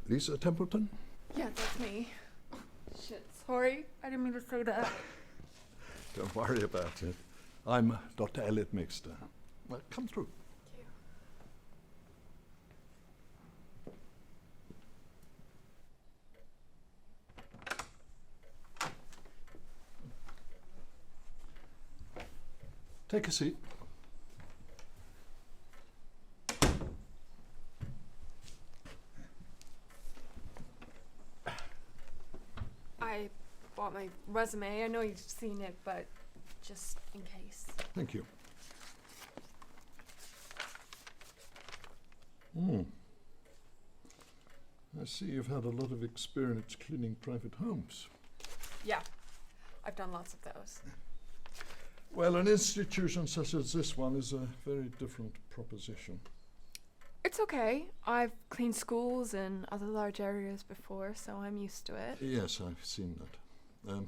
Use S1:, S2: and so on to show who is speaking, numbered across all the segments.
S1: Lisa Templeton?
S2: Yeah, that's me. Shit, sorry. I didn't mean to say that.
S1: Don't worry about it. I'm Dr. Elliot Mixter. Well, come through.
S2: Thank you.
S1: Take a seat.
S2: I bought my resume. I know you've seen it, but just in case.
S1: Thank you. I see you've had a lot of experience cleaning private homes.
S2: Yeah, I've done lots of those.
S1: Well, an institution such as this one is a very different proposition.
S2: It's okay. I've cleaned schools and other large areas before, so I'm used to it.
S1: Yes, I've seen that.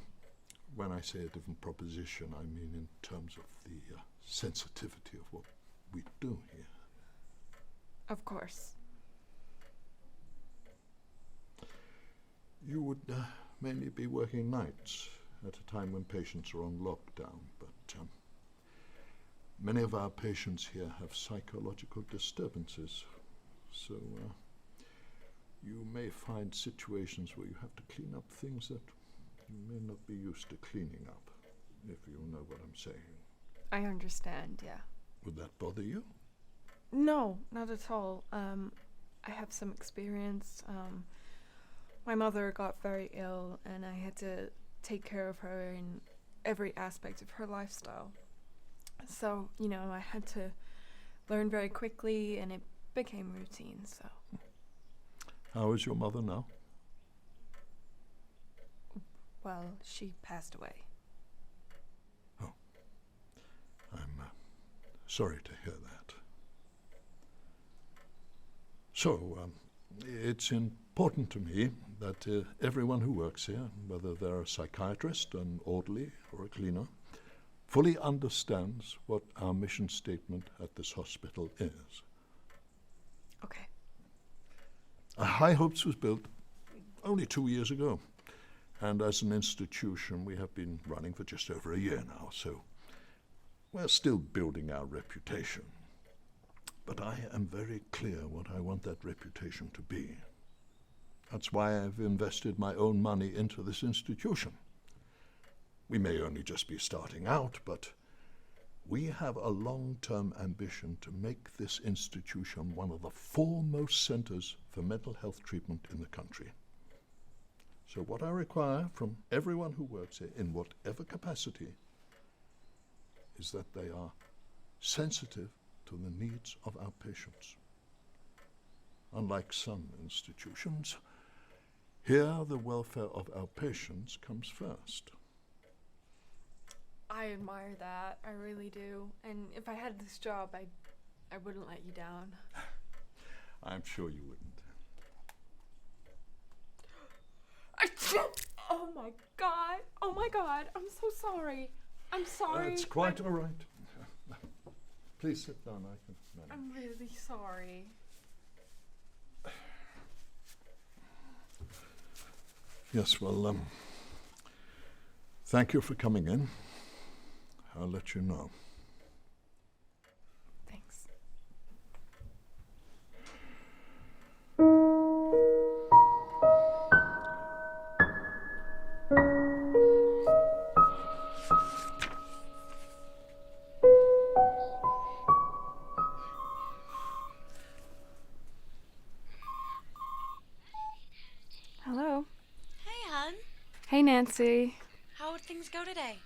S1: When I say a different proposition, I mean in terms of the sensitivity of what we do here.
S2: Of course.
S1: You would mainly be working nights at a time when patients are on lockdown, but many of our patients here have psychological disturbances, so you may find situations where you have to clean up things that you may not be used to cleaning up, if you know what I'm saying.
S2: I understand, yeah.
S1: Would that bother you?
S2: No, not at all. I have some experience. My mother got very ill and I had to take care of her in every aspect of her lifestyle. So, I had to learn very quickly and it became routine, so.
S1: How is your mother now?
S2: Well, she passed away.
S1: Oh, I'm sorry to hear that. So, it's important to me that everyone who works here, whether they're a psychiatrist, an orderly, or a cleaner, fully understands what our mission statement at this hospital is.
S2: Okay.
S1: High Hopes was built only 2 years ago, and as an institution we have been running for just over a year now, so we're still building our reputation. But I am very clear what I want that reputation to be. That's why I've invested my own money into this institution. We may only just be starting out, but we have a long-term ambition to make this institution one of the foremost centers for mental health treatment in the country. So what I require from everyone who works here, in whatever capacity, is that they are sensitive to the needs of our patients. Unlike some institutions, here the welfare of our patients comes first.
S2: I admire that, I really do. And if I had this job, I wouldn't let you down.
S1: I'm sure you wouldn't.
S2: Oh my god, I'm so sorry. I'm sorry.
S1: It's quite all right. Please sit down, I can manage.
S2: I'm really sorry.
S1: Yes, well, thank you for coming in. I'll let you know.
S2: Thanks. Hello.
S3: Hey, hon.
S2: Hey, Nancy.
S3: How would things go today?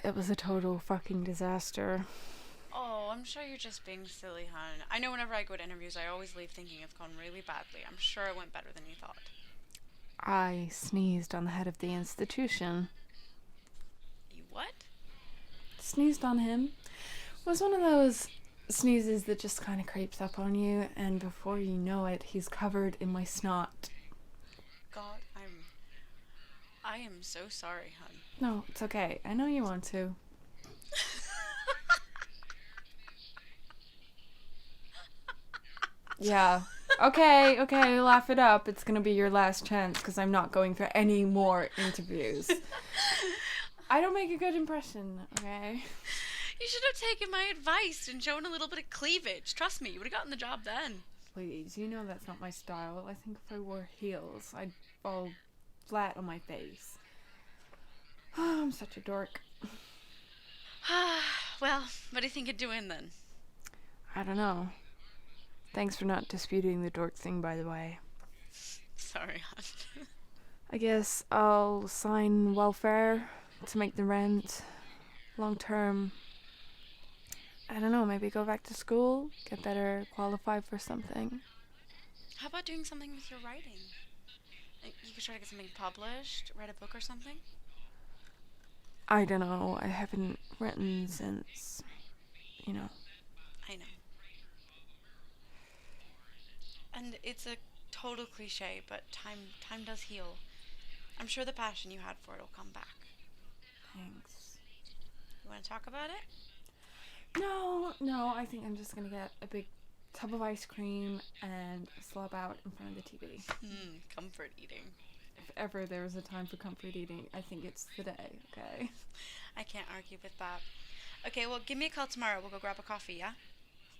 S2: It was a total fucking disaster.
S3: Oh, I'm sure you're just being silly, hon. I know whenever I go to interviews, I always leave thinking it's gone really badly. I'm sure it went better than you thought.
S2: I sneezed on the head of the institution.
S3: You what?
S2: Sneezed on him. It was one of those sneezes that just kind of creeps up on you, and before you know it, he's covered in my snot.
S3: God, I am so sorry, hon.
S2: No, it's okay. I know you want to. Yeah. Okay, laugh it up. It's gonna be your last chance, because I'm not going for any more interviews. I don't make a good impression, okay?
S3: You should have taken my advice and shown a little bit of cleavage. Trust me, you would have gotten the job then.
S2: Please, you know that's not my style. I think if I wore heels, I'd fall flat on my face. I'm such a dork.
S3: Well, what do you think you're doing then?
S2: I don't know. Thanks for not disputing the dork thing, by the way.
S3: Sorry, hon.
S2: I guess I'll sign welfare to make the rent. Long term. I don't know, maybe go back to school, get better qualified for something.
S3: How about doing something with your writing? You could try to get something published, write a book or something?
S2: I don't know, I haven't written since,
S3: I know. And it's a total cliche, but time does heal. I'm sure the passion you had for it will come back.
S2: Thanks.
S3: You want to talk about it?
S2: No, I think I'm just gonna get a big tub of ice cream and slob out in front of the TV.
S3: Comfort eating.
S2: If ever there was a time for comfort eating, I think it's the day, okay?
S3: I can't argue with that. Okay, well, give me a call tomorrow. We'll go grab a coffee, yeah?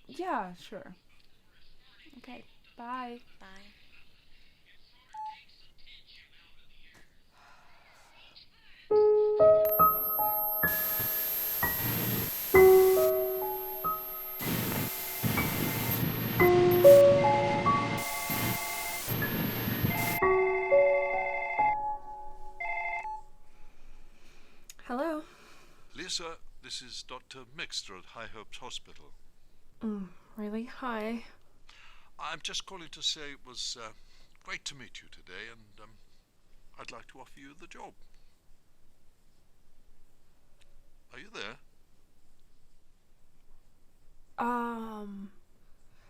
S2: Yeah, sure. Okay, bye.
S3: Bye.
S2: Hello.
S1: Lisa, this is Dr. Mixter at High Hopes Hospital.
S2: Really? Hi.
S1: I'm just calling to say it was great to meet you today, and I'd like to offer you the job. Are you there?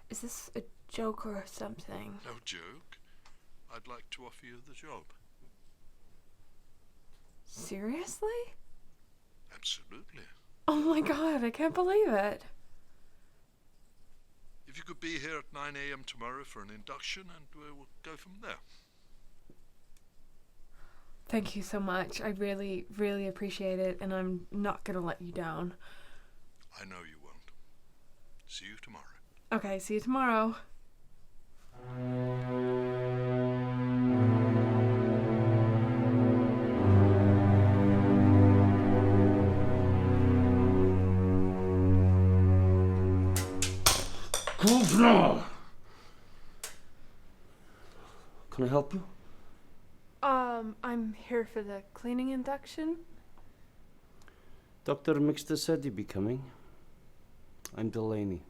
S2: Is this a joke or something?
S1: No joke. I'd like to offer you the job.
S2: Seriously?
S1: Absolutely.
S2: Oh my god, I can't believe it.
S1: If you could be here at 9 a.m. tomorrow for an induction, and we'll go from there.
S2: Thank you so much. I really, really appreciate it, and I'm not gonna let you down.
S1: I know you won't. See you tomorrow.
S2: Okay, see you tomorrow.
S4: Can I help you?
S2: I'm here for the cleaning induction.
S4: Dr. Mixter said you'd be coming. I'm Daly.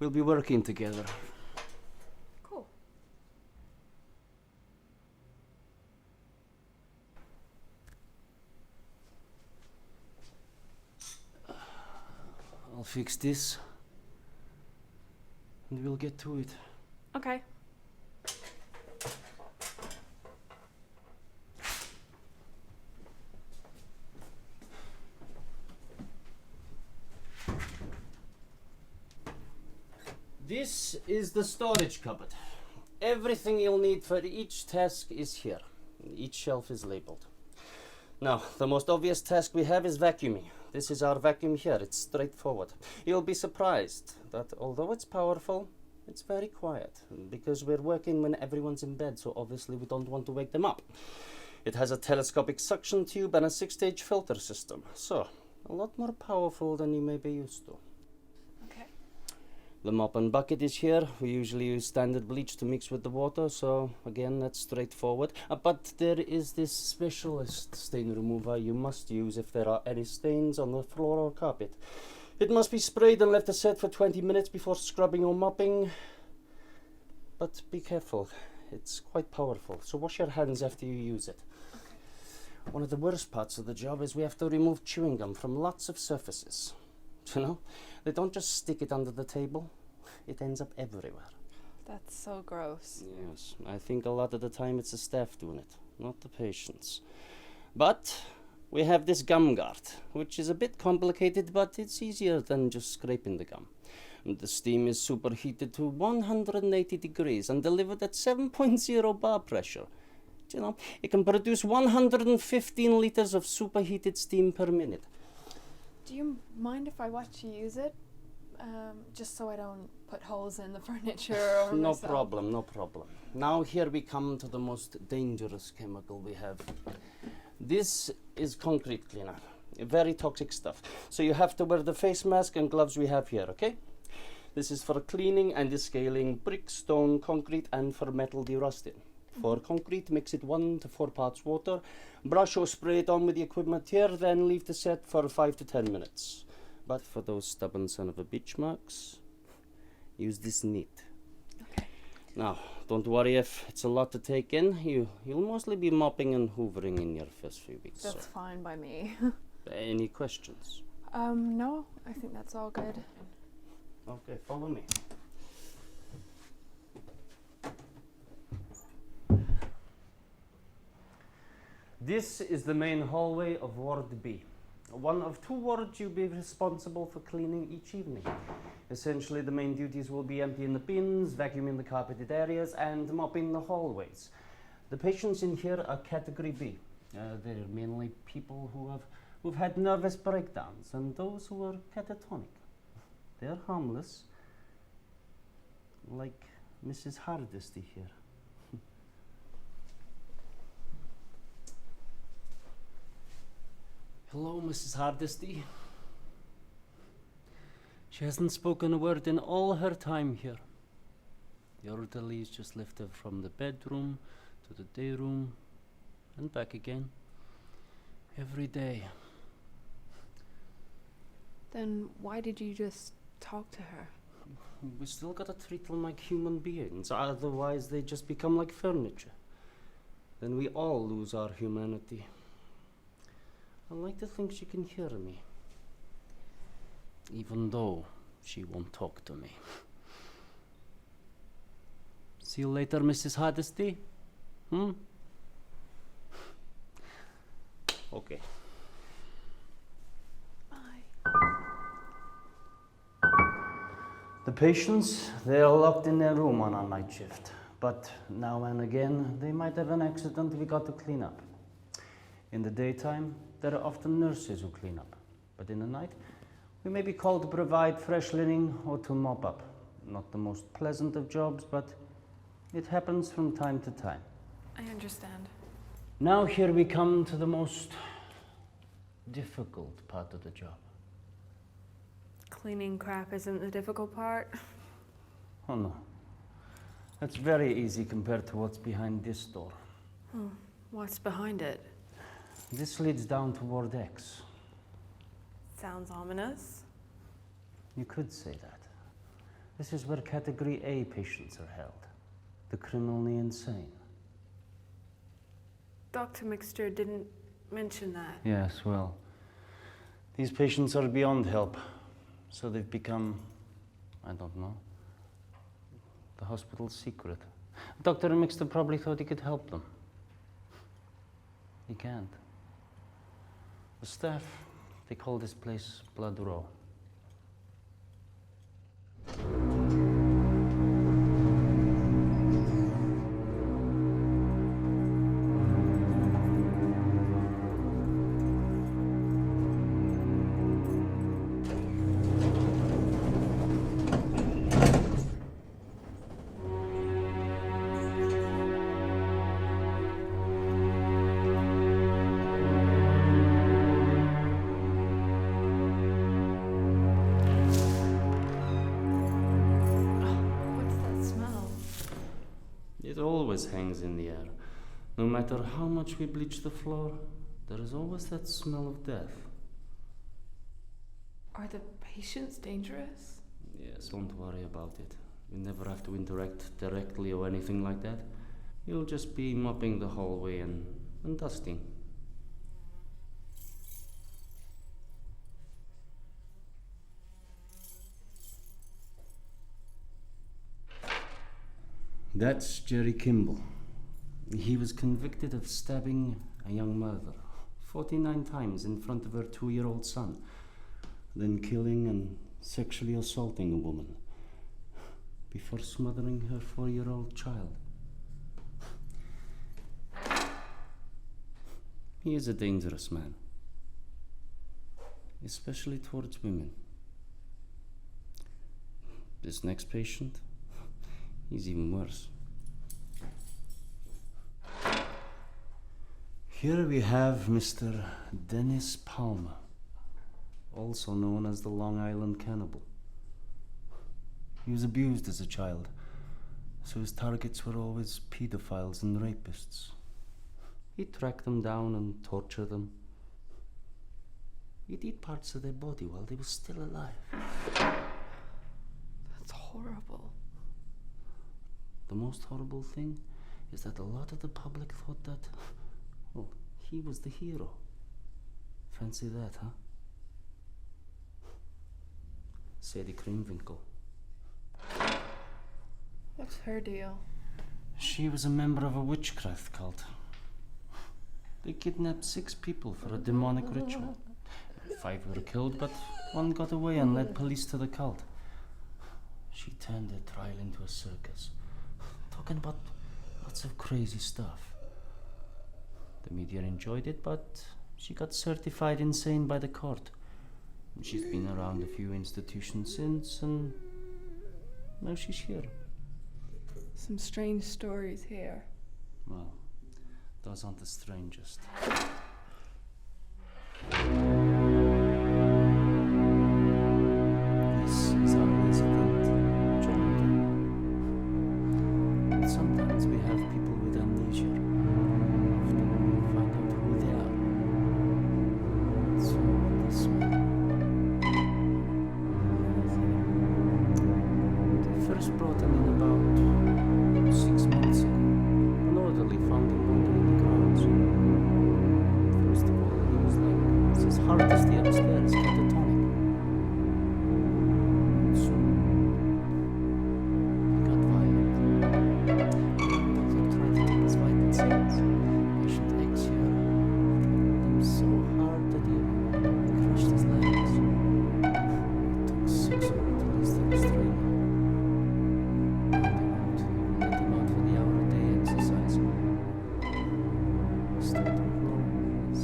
S4: We'll be working together.
S2: Cool.
S4: I'll fix this. And we'll get to it.
S2: Okay.
S4: This is the storage cupboard. Everything you'll need for each task is here. Each shelf is labeled. Now, the most obvious task we have is vacuuming. This is our vacuum here. It's straightforward. You'll be surprised that although it's powerful, it's very quiet because we're working when everyone's in bed, so obviously we don't want to wake them up. It has a telescopic suction tube and a 6-stage filter system, so a lot more powerful than you may be used to.
S2: Okay.
S4: The mop and bucket is here. We usually use standard bleach to mix with the water, so again, that's straightforward. But there is this specialist stain remover you must use if there are any stains on the floor or carpet. It must be sprayed and left aside for 20 minutes before scrubbing or mopping. But be careful, it's quite powerful, so wash your hands after you use it. Okay. One of the worst parts of the job is we have to remove chewing gum from lots of surfaces. You know, they don't just stick it under the table, it ends up everywhere.
S2: That's so gross.
S4: Yes, I think a lot of the time it's the staff doing it, not the patients. But we have this gum guard, which is a bit complicated, but it's easier than just scraping the gum. And the steam is superheated to 180 degrees and delivered at 7.0 bar pressure. You know, it can produce 115 liters of superheated steam per minute.
S2: Do you mind if I watch you use it? Just so I don't put holes in the furniture or
S4: No
S2: myself.
S4: problem, no problem. Now here we come to the most dangerous chemical we have. This is concrete cleaner, very toxic stuff. So you have to wear the face mask and gloves we have here, okay? This is for cleaning and descaling brick, stone, concrete, and for metal derusting. For concrete, mix it 1 to 4 parts water. Brush or spray it on with the equipment here, then leave the set for 5 to 10 minutes. But for those stubborn son of a bitch marks, use this neat.
S2: Okay.
S4: Now, don't worry if it's a lot to take in. You'll mostly be mopping and hoovering in your first few weeks.
S2: That's fine by me.
S4: Any questions?
S2: No, I think that's all good.
S4: Okay, follow me. This is the main hallway of Ward B. One of 2 wards you'll be responsible for cleaning each evening. Essentially, the main duties will be emptying the bins, vacuuming the carpeted areas, and mopping the hallways. The patients in here are category B. They're mainly people who've had nervous breakdowns and those who are catatonic. They're harmless, like Mrs. Hardesty here. Hello, Mrs. Hardesty. She hasn't spoken a word in all her time here. The orderlies just left her from the bedroom to the day room and back again. Every day.
S2: Then why did you just talk to her?
S4: We still gotta treat them like human beings, otherwise they just become like furniture. Then we all lose our humanity. I like to think she can hear me, even though she won't talk to me. See you later, Mrs. Hardesty. Okay.
S2: Bye.
S4: The patients, they are locked in their room on our night shift. But now and again, they might have an accident we got to clean up. In the daytime, there are often nurses who clean up. But in the night, we may be called to provide fresh linen or to mop up. Not the most pleasant of jobs, but it happens from time to time.
S2: I understand.
S4: Now here we come to the most difficult part of the job.
S2: Cleaning crap isn't the difficult part.
S4: Oh no. That's very easy compared to what's behind this door.
S2: What's behind it?
S4: This leads down to Ward X.
S2: Sounds ominous.
S4: You could say that. This is where Category A patients are held. The criminally insane.
S2: Dr. Mixter didn't mention that.
S4: Yes, well, these patients are beyond help. So they've become, I don't know, the hospital's secret. Dr. Mixter probably thought he could help them. He can't. The staff, they call this place Blood Row. It always hangs in the air. No matter how much we bleach the floor, there is always that smell of death.
S2: Are the patients dangerous?
S4: Yes, don't worry about it. You never have to interact directly or anything like that. You'll just be mopping the hallway and dusting. That's Jerry Kimball. He was convicted of stabbing a young mother 49 times in front of her 2-year-old son, then killing and sexually assaulting a woman before smothering her 4-year-old child. He is a dangerous man, especially towards women. This next patient, he's even worse. Here we have Mr. Dennis Palmer, also known as the Long Island Cannibal. He was abused as a child, So his targets were always pedophiles and rapists. He'd track them down and torture them. He'd eat parts of their body while they were still alive.
S2: That's horrible.
S4: The most horrible thing is that a lot of the public thought that, well, he was the hero. Fancy that, huh? Sadie Krimwinkel.
S2: What's her deal?
S4: She was a member of a witchcraft cult. They kidnapped 6 people for a demonic ritual. 5 were killed, but 1 got away and led police to the cult. She turned their trial into a circus, talking about lots of crazy stuff. The media enjoyed it, but she got certified insane by the court. She's been around a few institutions since, and now she's here.
S2: Some strange stories here.
S4: Well, those aren't the strangest. This is our resident, John. Sometimes we have people with amnesia. Often we find out who they are. So this man. They first brought him in about 6 months ago. An orderly found him wandering the grounds. First of all, he was like as hard as the upstairs, catatonic. Soon, he got violent. Doctor tried to take his vital signs. Patient X here threatened him so hard that he crushed his legs. It took 6 weeks to release the restraint. Let him out for the hour-a-day exercise. Still don't know who he is.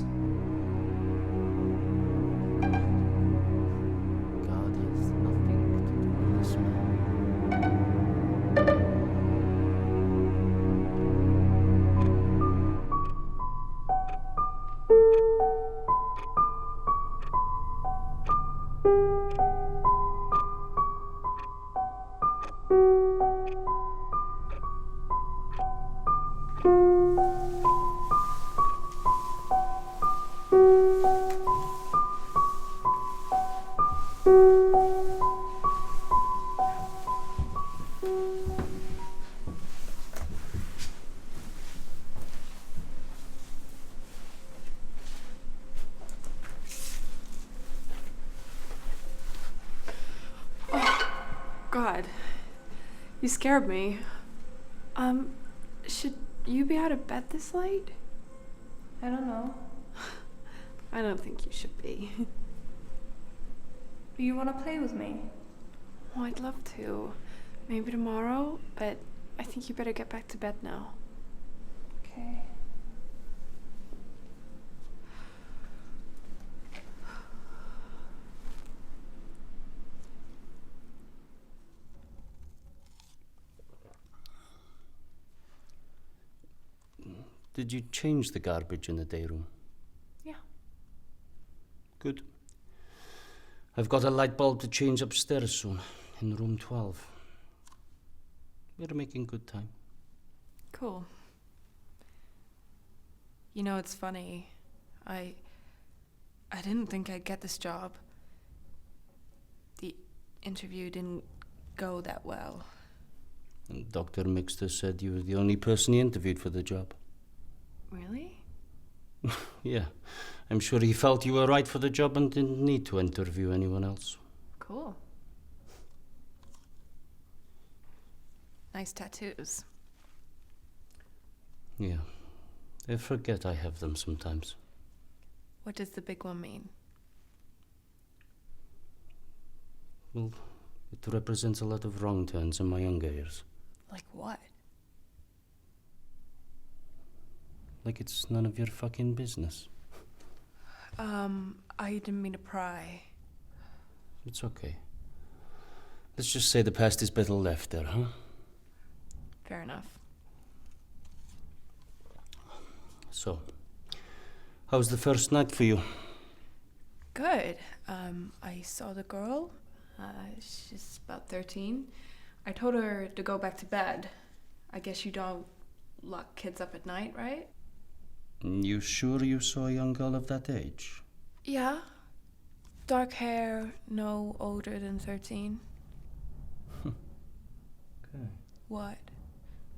S4: God has nothing to do with this man.
S2: God, you scared me. Should you be out of bed this late?
S5: I don't know.
S2: I don't think you should be.
S5: Do you want to play with me?
S2: Well, I'd love to. Maybe tomorrow, but I think you better get back to bed now.
S5: Okay.
S4: Did you change the garbage in the day room?
S2: Yeah.
S4: Good. I've got a light bulb to change upstairs soon, in room 12. We're making good time.
S2: Cool. You know, it's funny. I didn't think I'd get this job. The interview didn't go that well.
S4: And Dr. Mixter said you were the only person he interviewed for the job.
S2: Really?
S4: Yeah. I'm sure he felt you were right for the job and didn't need to interview anyone else.
S2: Cool. Nice tattoos.
S4: Yeah. I forget I have them sometimes.
S2: What does the big one mean?
S4: Well, it represents a lot of wrong turns in my younger years.
S2: Like what?
S4: Like it's none of your fucking business.
S2: I didn't mean to pry.
S4: It's okay. Let's just say the past is better left there, huh?
S2: Fair enough.
S4: So, how's the first night for you?
S2: Good. I saw the girl. She's about 13. I told her to go back to bed. I guess you don't lock kids up at night, right?
S4: You sure you saw a young girl of that age?
S2: Yeah. Dark hair, no older than 13.
S4: Okay.
S2: What?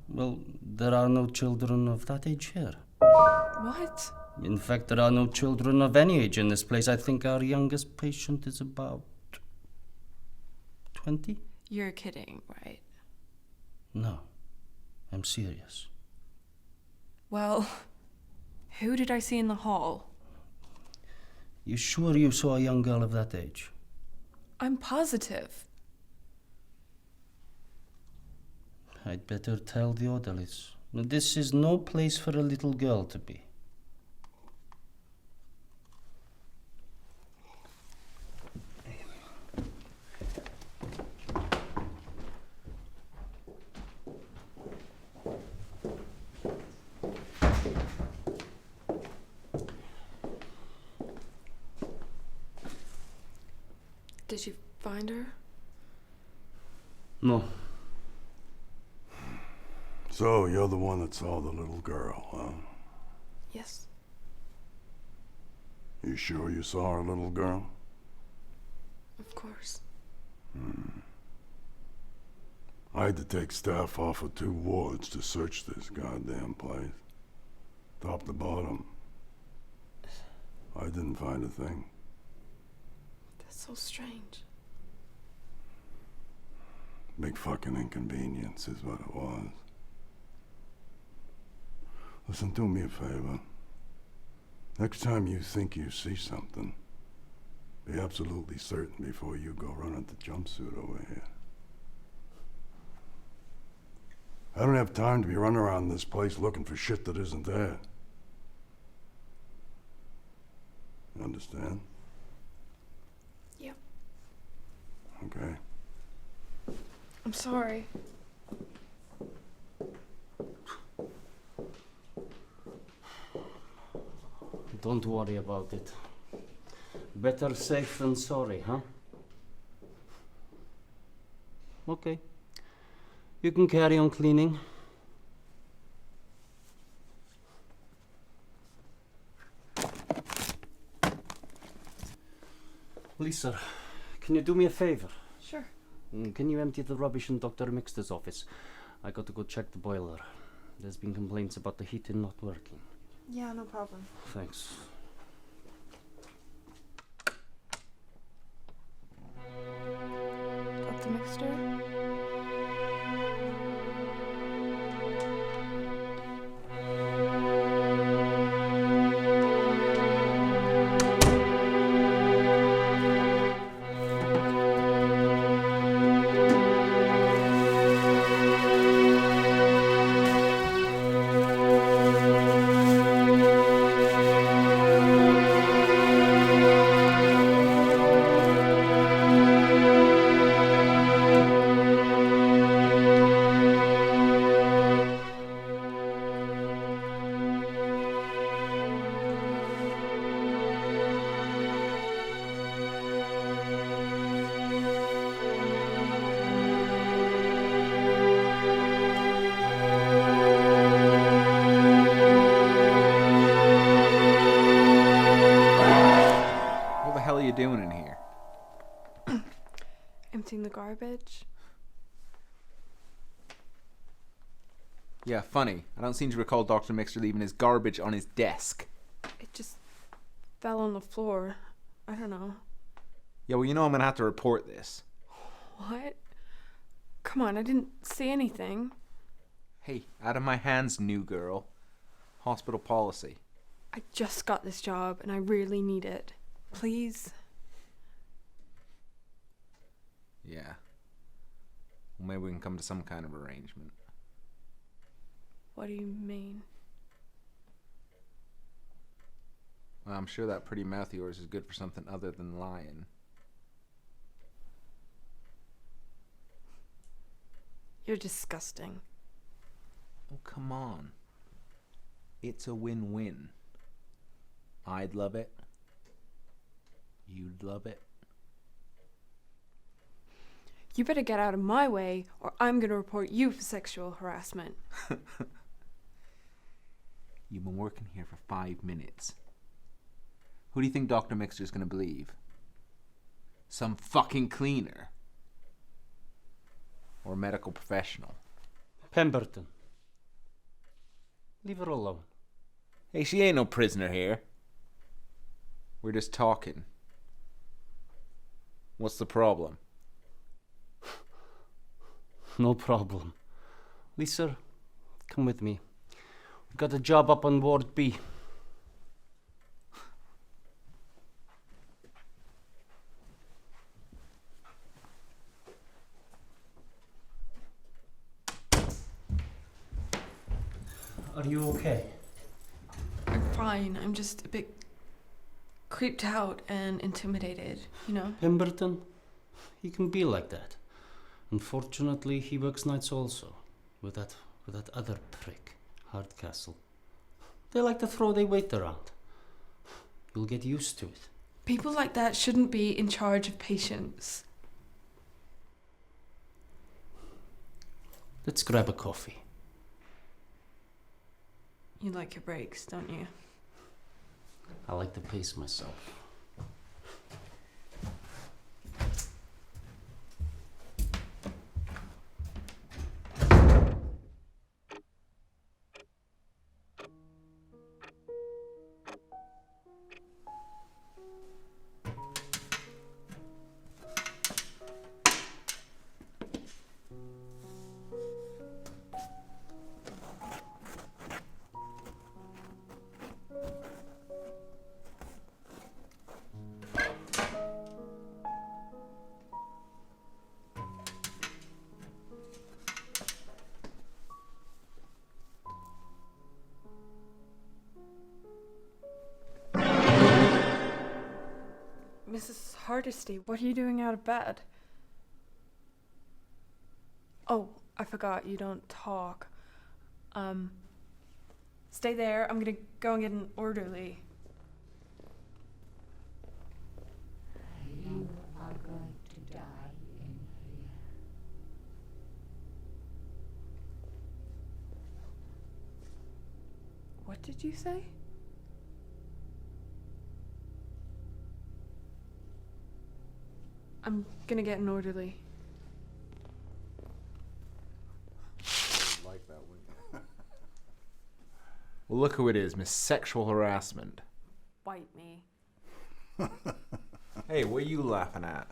S4: Well, there are no children of that age here.
S2: What?
S4: In fact, there are no children of any age in this place. I think our youngest patient is about 20?
S2: You're kidding, right?
S4: No, I'm serious.
S2: Well, who did I see in the hall?
S4: You sure you saw a young girl of that age?
S2: I'm positive.
S4: I'd better tell the orderlies. This is no place for a little girl to be.
S2: Did you find her?
S4: No.
S6: So, you're the one that saw the little girl, huh?
S2: Yes.
S6: You sure you saw a little girl?
S2: Of course.
S6: I had to take staff off of 2 wards to search this goddamn place. Top to bottom. I didn't find a thing.
S2: That's so strange.
S6: Big fucking inconvenience is what it was. Listen, do me a favor. Next time you think you see something, be absolutely certain before you go running the jumpsuit over here. I don't have time to be running around this place looking for shit that isn't there. You understand?
S2: Yep.
S6: Okay.
S2: I'm sorry.
S4: Don't worry about it. Better safe than sorry, huh? Okay. You can carry on cleaning. Lisa, can you do me a favor?
S2: Sure.
S4: Can you empty the rubbish in Dr. Mixter's office? I got to go check the boiler. There's been complaints about the heating not working.
S2: Yeah, no problem.
S4: Thanks.
S2: Dr. Mixter?
S7: Doing in here?
S2: Emptying the garbage.
S7: Yeah, funny. I don't seem to recall Dr. Mixter leaving his garbage on his desk.
S2: It just fell on the floor. I don't know.
S7: Yeah, well, you know I'm going to have to report this.
S2: What? Come on, I didn't see anything.
S7: Hey, out of my hands, new girl. Hospital policy.
S2: I just got this job and I really need it. Please?
S7: Yeah. Well, maybe we can come to some kind of arrangement.
S2: What do you mean?
S7: Well, I'm sure that pretty mouth of yours is good for something other than lying.
S2: You're disgusting.
S7: Oh, come on. It's a win-win. I'd love it. You'd love it.
S2: You better get out of my way, or I'm gonna report you for sexual harassment.
S7: You've been working here for 5 minutes. Who do you think Dr. Mixter's gonna believe? Some fucking cleaner? Or a medical professional?
S4: Pemberton. Leave her alone.
S7: Hey, she ain't no prisoner here. We're just talking. What's the problem?
S4: No problem. Lisa, come with me. We've got a job up on Ward B. Are you okay?
S2: I'm fine. I'm just a bit creeped out and intimidated, you know?
S4: Pemberton, he can be like that. Unfortunately, he works nights also, with that other prick, Hardcastle. They like to throw their weight around. You'll get used to it.
S2: People like that shouldn't be in charge of patients.
S4: Let's grab a coffee.
S2: You like your breaks, don't you?
S4: I like to pace myself.
S2: Mrs. Hardesty, what are you doing out of bed? Oh, I forgot, you don't talk. Stay there, I'm gonna go and get an orderly.
S8: You are going to die in here.
S2: What did you say? I'm gonna get an orderly.
S6: Like that one.
S7: Well, look who it is, Miss Sexual Harassment.
S2: Bite me.
S7: Hey, what are you laughing at?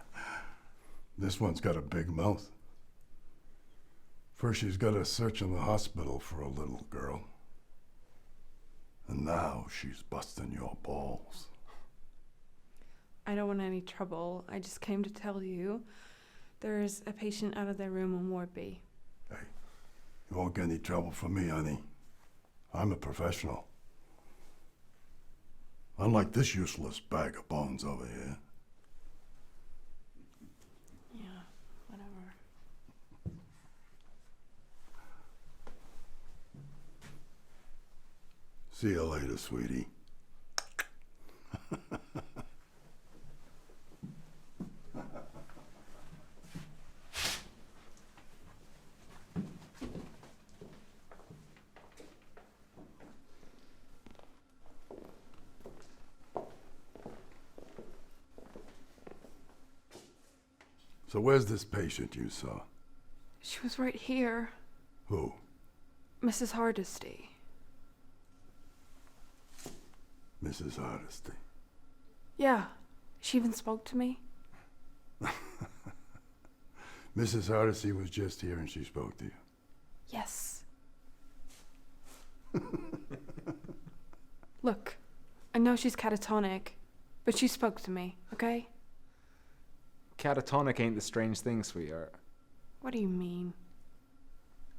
S6: This one's got a big mouth. First she's got us searching the hospital for a little girl. And now she's busting your balls.
S2: I don't want any trouble. I just came to tell you there's a patient out of their room on Ward B.
S6: Hey, you won't get any trouble from me, honey. I'm a professional. Unlike this useless bag of bones over here.
S2: Yeah, whatever.
S6: See you later, sweetie. So where's this patient you saw?
S2: She was right here.
S6: Who?
S2: Mrs. Hardesty.
S6: Mrs. Hardesty.
S2: Yeah, she even spoke to me.
S6: Mrs. Hardesty was just here and she spoke to you.
S2: Yes. Look, I know she's catatonic, but she spoke to me, okay?
S7: Catatonic ain't the strange thing, sweetheart.
S2: What do you mean?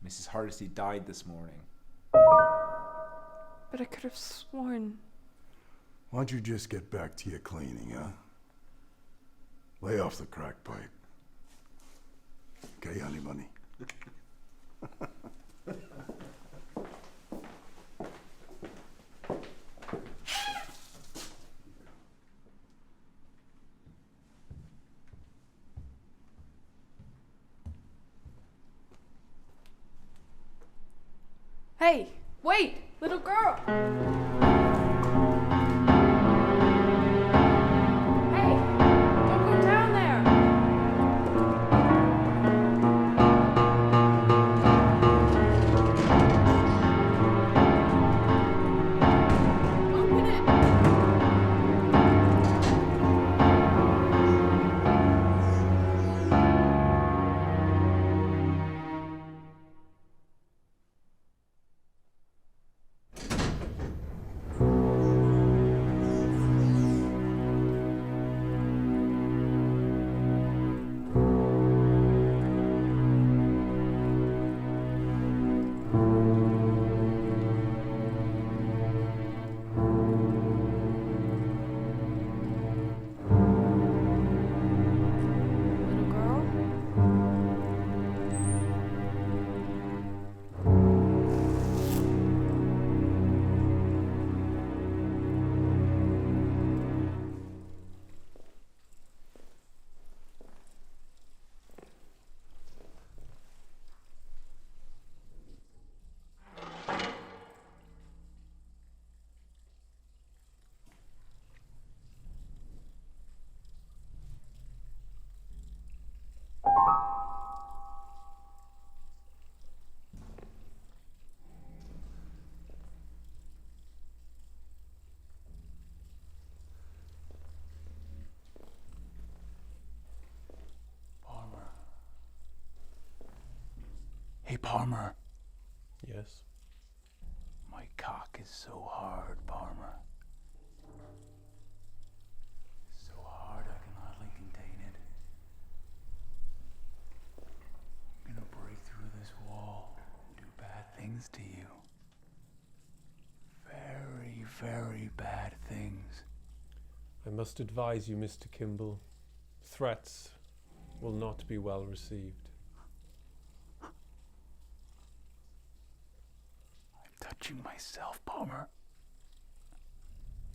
S7: Mrs. Hardesty died this morning.
S2: But I could have sworn.
S6: Why don't you just get back to your cleaning, huh? Lay off the crack pipe. Okay, honey bunny?
S2: Hey, wait, little girl! Hey, don't go down there! Open it! Little girl?
S9: Palmer. Hey, Palmer.
S10: Yes?
S9: My cock is so hard, Palmer. So hard I can hardly contain it. I'm gonna break through this wall and do bad things to you. Very, very bad things.
S10: I must advise you, Mr. Kimball. Threats will not be well received.
S9: I'm touching myself, Palmer.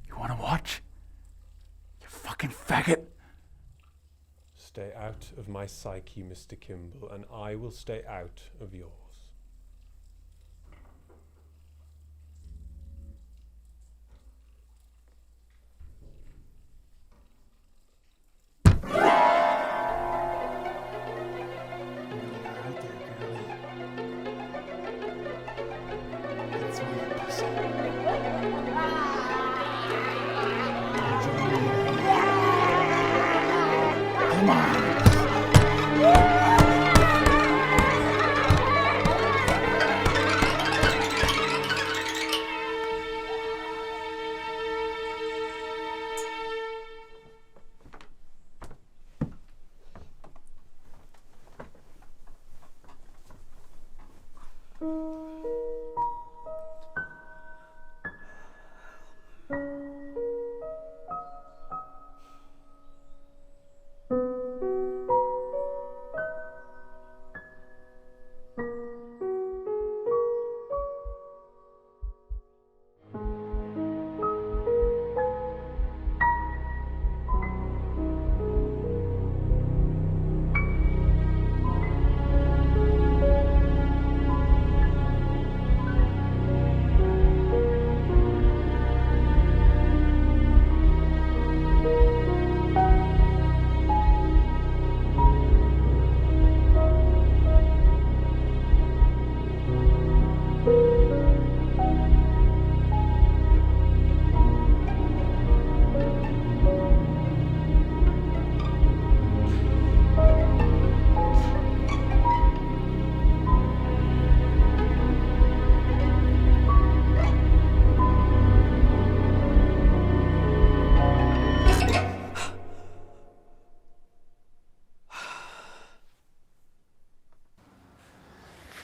S9: You wanna watch? You fucking faggot!
S10: Stay out of my psyche, Mr. Kimball, and I will stay out of yours.
S9: Right there, girlie. That's my pussy. Come on.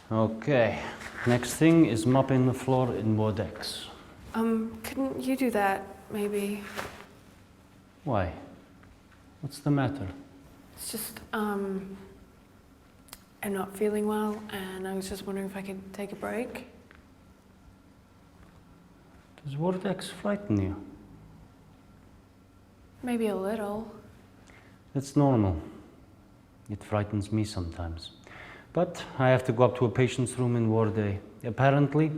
S4: Okay, next thing is mopping the floor in Ward X.
S2: Couldn't you do that, maybe?
S4: Why? What's the matter?
S2: It's just, I'm not feeling well, and I was just wondering if I could take a break.
S4: Does Ward X frighten you?
S2: Maybe a little.
S4: It's normal. It frightens me sometimes. But I have to go up to a patient's room in Ward A. Apparently,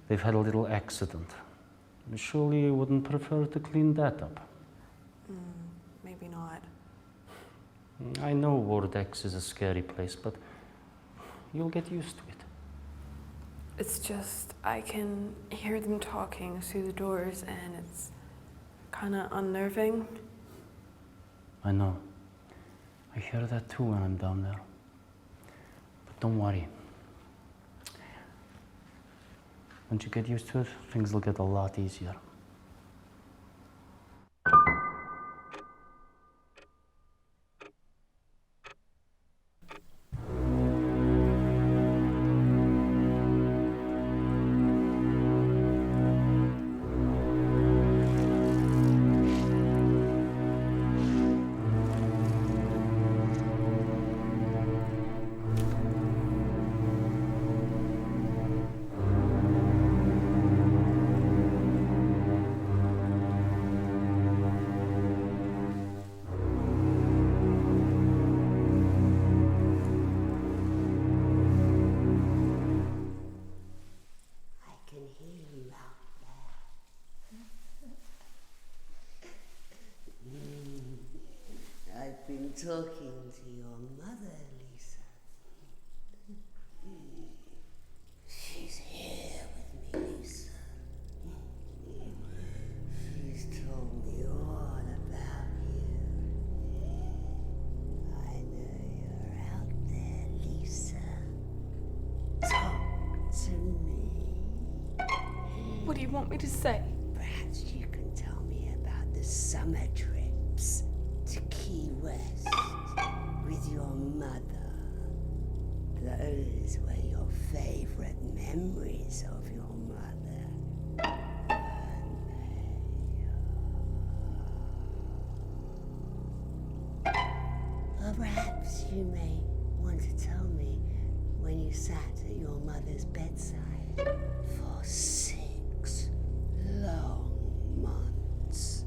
S4: they've had a little accident. Surely you wouldn't prefer to clean that up?
S2: Maybe not.
S4: I know Ward X is a scary place, but you'll get used to it.
S2: It's just, I can hear them talking through the doors and it's kind of unnerving.
S4: I know. I hear that too when I'm down there. But don't worry. Once you get used to it, things will get a lot easier.
S11: I've been talking to your mother, Lisa. She's here with me, Lisa. She's told me all about you. I know you're out there, Lisa. Talk to me.
S2: What do you want me to say?
S11: Perhaps you can tell me about the summer trips to Key West with your mother. Those were your favorite memories of your mother. Or perhaps you may want to tell me when you sat at your mother's bedside for 6 long months,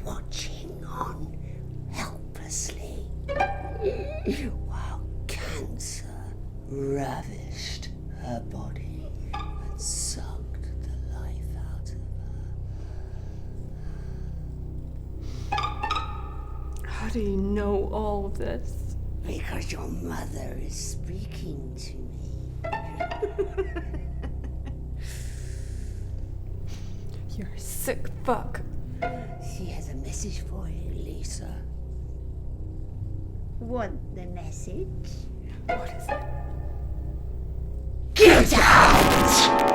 S11: watching on helplessly while cancer ravished her body and sucked the life out of her.
S2: How do you know all of this?
S11: Because your mother is speaking to me.
S2: You're a sick fuck.
S11: She has a message for you, Lisa. Want the message?
S2: What is it?
S11: Get out!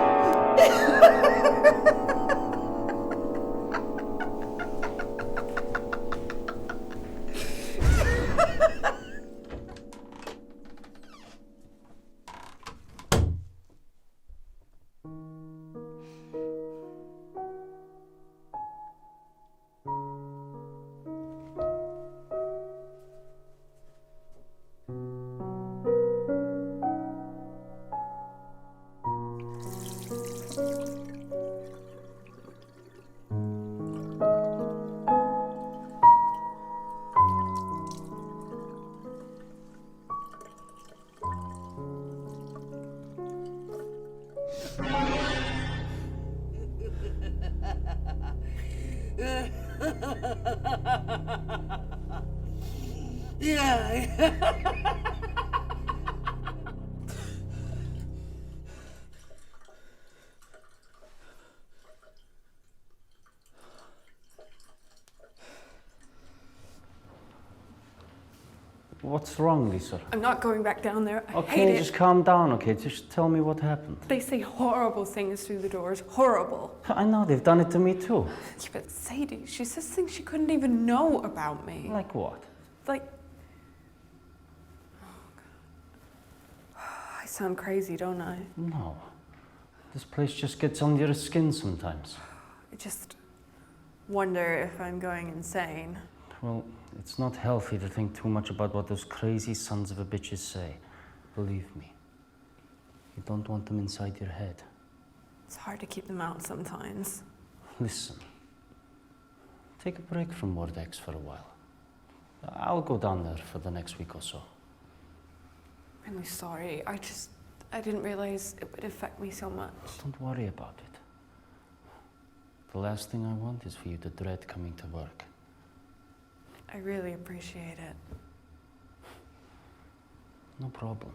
S4: What's wrong, Lisa?
S2: I'm not going back down there. I hate
S4: Okay,
S2: it.
S4: just calm down, okay? Just tell me what happened.
S2: They say horrible things through the doors. Horrible.
S4: I know, they've done it to me too.
S2: Yeah, but Sadie, she says things she couldn't even know about me.
S4: Like what?
S2: Like... Oh, God. I sound crazy, don't I?
S4: No. This place just gets under your skin sometimes.
S2: I just wonder if I'm going insane.
S4: Well, it's not healthy to think too much about what those crazy sons of a bitches say. Believe me. You don't want them inside your head.
S2: It's hard to keep them out sometimes.
S4: Listen. Take a break from Ward X for a while. I'll go down there for the next week or so.
S2: really sorry. I didn't realize it would affect me so much.
S4: Don't worry about it. The last thing I want is for you to dread coming to work.
S2: I really appreciate it.
S4: No problem.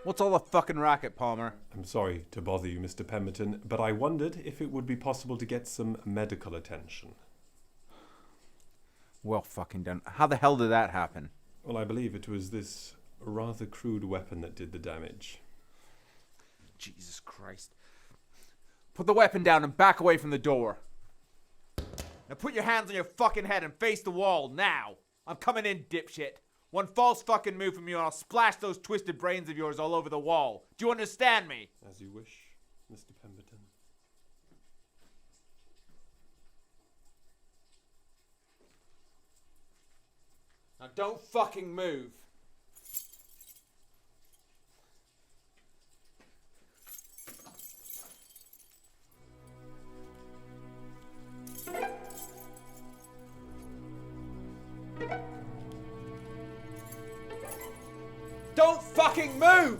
S7: What's all the fucking racket, Palmer?
S10: I'm sorry to bother you, Mr. Pemberton, but I wondered if it would be possible to get some medical attention.
S7: Well fucking done. How the hell did that happen?
S10: Well, I believe it was this rather crude weapon that did the damage.
S7: Jesus Christ. Put the weapon down and back away from the door. Now put your hands on your fucking head and face the wall, now! I'm coming in, dipshit. One false fucking move from you and I'll splash those twisted brains of yours all over the wall. Do you understand me?
S10: As you wish, Mr. Pemberton.
S7: Now don't fucking move. Don't fucking move!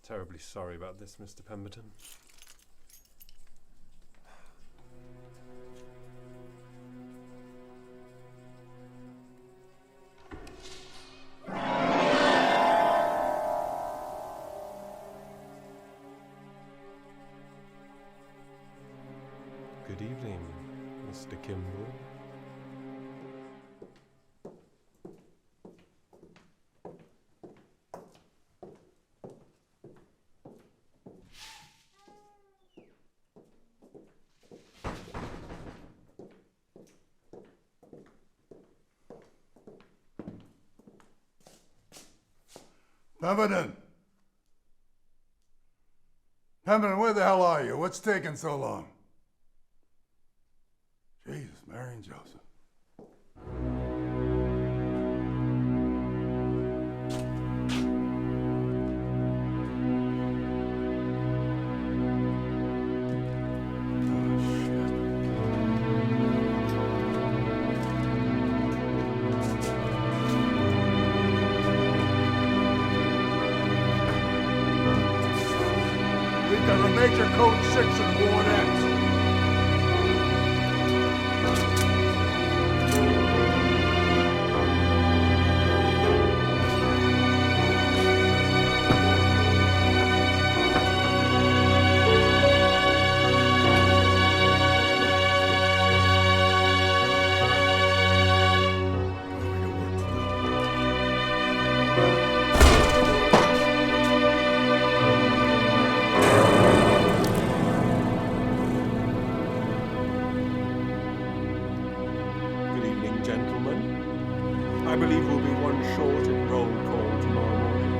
S10: Terribly sorry about this, Mr. Pemberton. Good evening, Mr. Kimball.
S6: Pemberton! Pemberton, where the hell are you? What's taking so long? Jesus, Mary and Joseph. We've got a major code 6 in Ward X.
S10: Good evening, gentlemen. I believe we'll be one short at roll call tomorrow morning.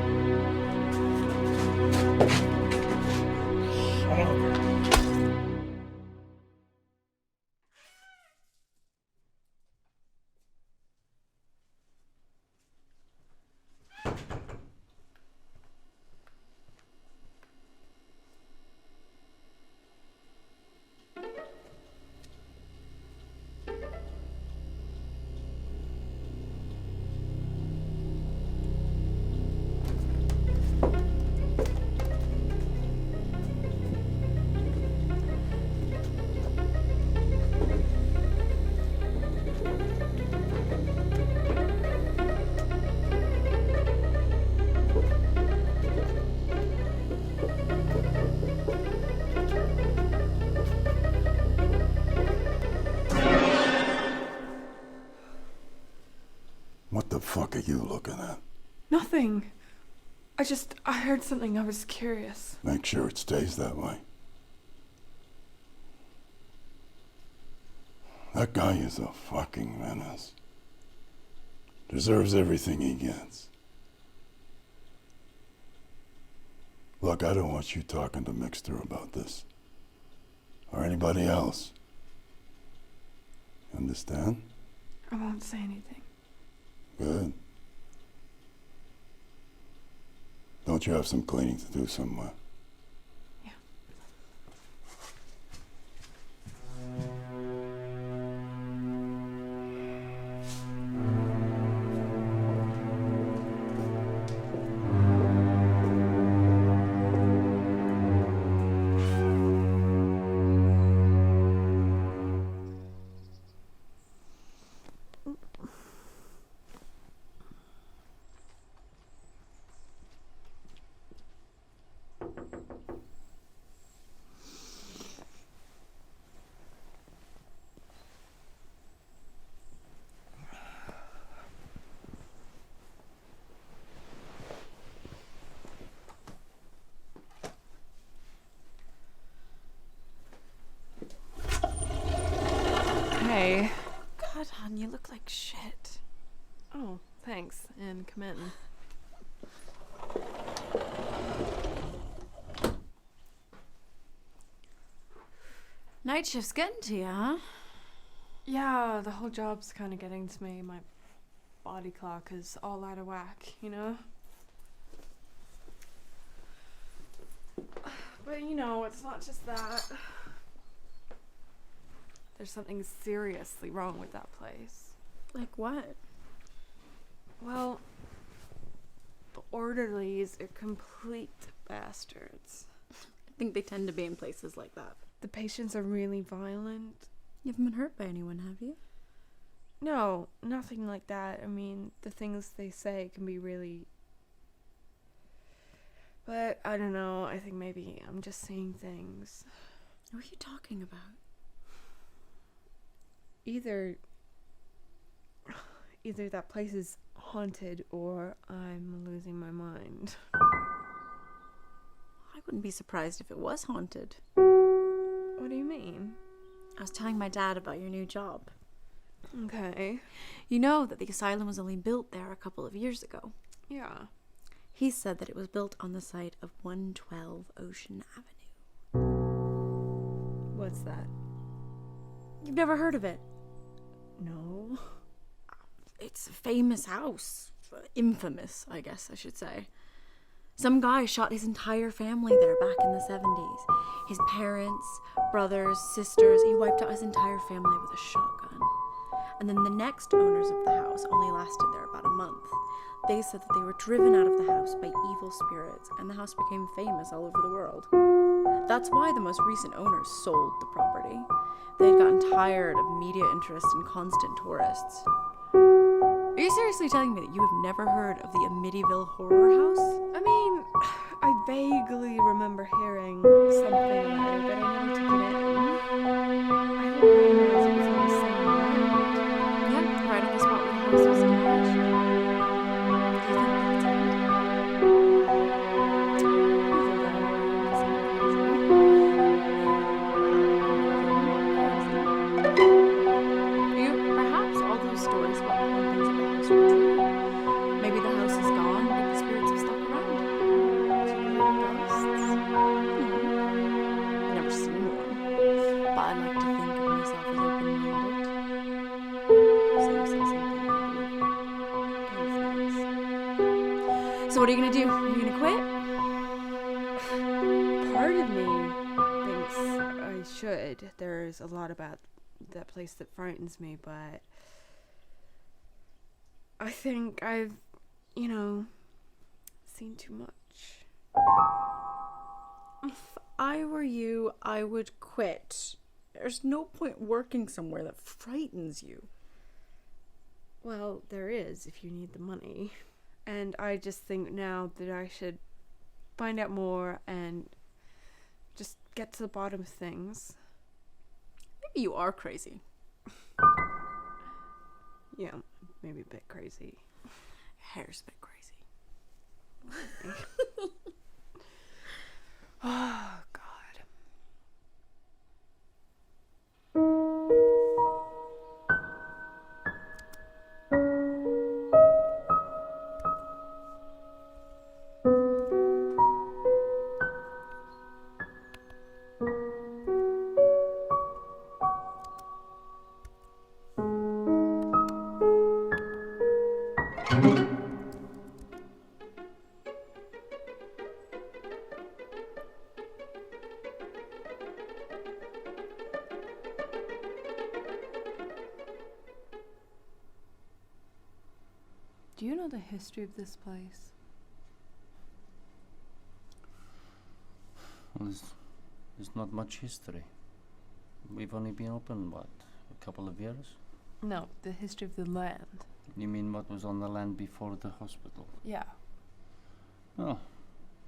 S6: What the fuck are you looking at?
S2: Nothing. I heard something. I was curious.
S6: Make sure it stays that way. That guy is a fucking menace. Deserves everything he gets. Look, I don't want you talking to Mixter about this. Or anybody else. Understand?
S2: I won't say anything.
S6: Good. Don't you have some cleaning to do somewhere?
S2: Yeah. Hey.
S3: God, hon, you look like shit.
S2: Oh, thanks. And come in.
S3: Night shift's getting to you, huh?
S2: Yeah, the whole job's kind of getting to me. My body clock is all out of whack, you know? But, you know, it's not just that. There's something seriously wrong with that place.
S3: Like what?
S2: Well, the orderlies are complete bastards.
S3: I think they tend to be in places like that.
S2: The patients are really violent.
S3: You haven't been hurt by anyone, have you?
S2: No, nothing like that. I mean, the things they say can be really... But, I don't know, I think maybe I'm just seeing things.
S3: What are you talking about?
S2: Either that place is haunted or I'm losing my mind.
S3: I wouldn't be surprised if it was haunted.
S2: What do you mean?
S3: I was telling my dad about your new job.
S2: Okay.
S3: You know that the asylum was only built there a couple of years ago.
S2: Yeah.
S3: He said that it was built on the site of 112 Ocean Avenue.
S2: What's that?
S3: You've never heard of it?
S2: No.
S3: It's a famous house. Infamous, I guess I should say. Some guy shot his entire family there back in the 70s. His parents, brothers, sisters. He wiped out his entire family with a shotgun. And then the next owners of the house only lasted there about a month. They said that they were driven out of the house by evil spirits, and the house became famous all over the world. That's why the most recent owners sold the property. They had gotten tired of media interest and constant tourists. Are you seriously telling me that you have never heard of the Amityville horror house?
S2: I mean, I vaguely remember hearing something about it, but I never took it in. I didn't realize it was on the same land.
S3: Yeah, right on the spot where the house was established. Do you think that's it?
S2: Either that or
S3: Perhaps all those stories about the hauntings of the house are true. Maybe the house is gone, but the spirits have stuck around.
S2: Do you believe in ghosts?
S3: I've never seen one, but I like to think of myself as open-minded. So you say something I believe. So what are you gonna do? Are you gonna quit?
S2: Part of me thinks I should. There's a lot about that place that frightens me, but I think I've, seen too much.
S3: If I were you, I would quit. There's no point working somewhere that frightens you.
S2: Well, there is if you need the money. And I just think now that I should find out more and just get to the bottom of things.
S3: Maybe you are crazy.
S2: Yeah, maybe a bit crazy.
S3: Hair's a bit crazy.
S2: Oh, God. Do you know the history of this place?
S4: Well, there's not much history. We've only been open, what, a couple of years?
S2: No, the history of the land.
S4: You mean what was on the land before the hospital?
S2: Yeah.
S4: Oh,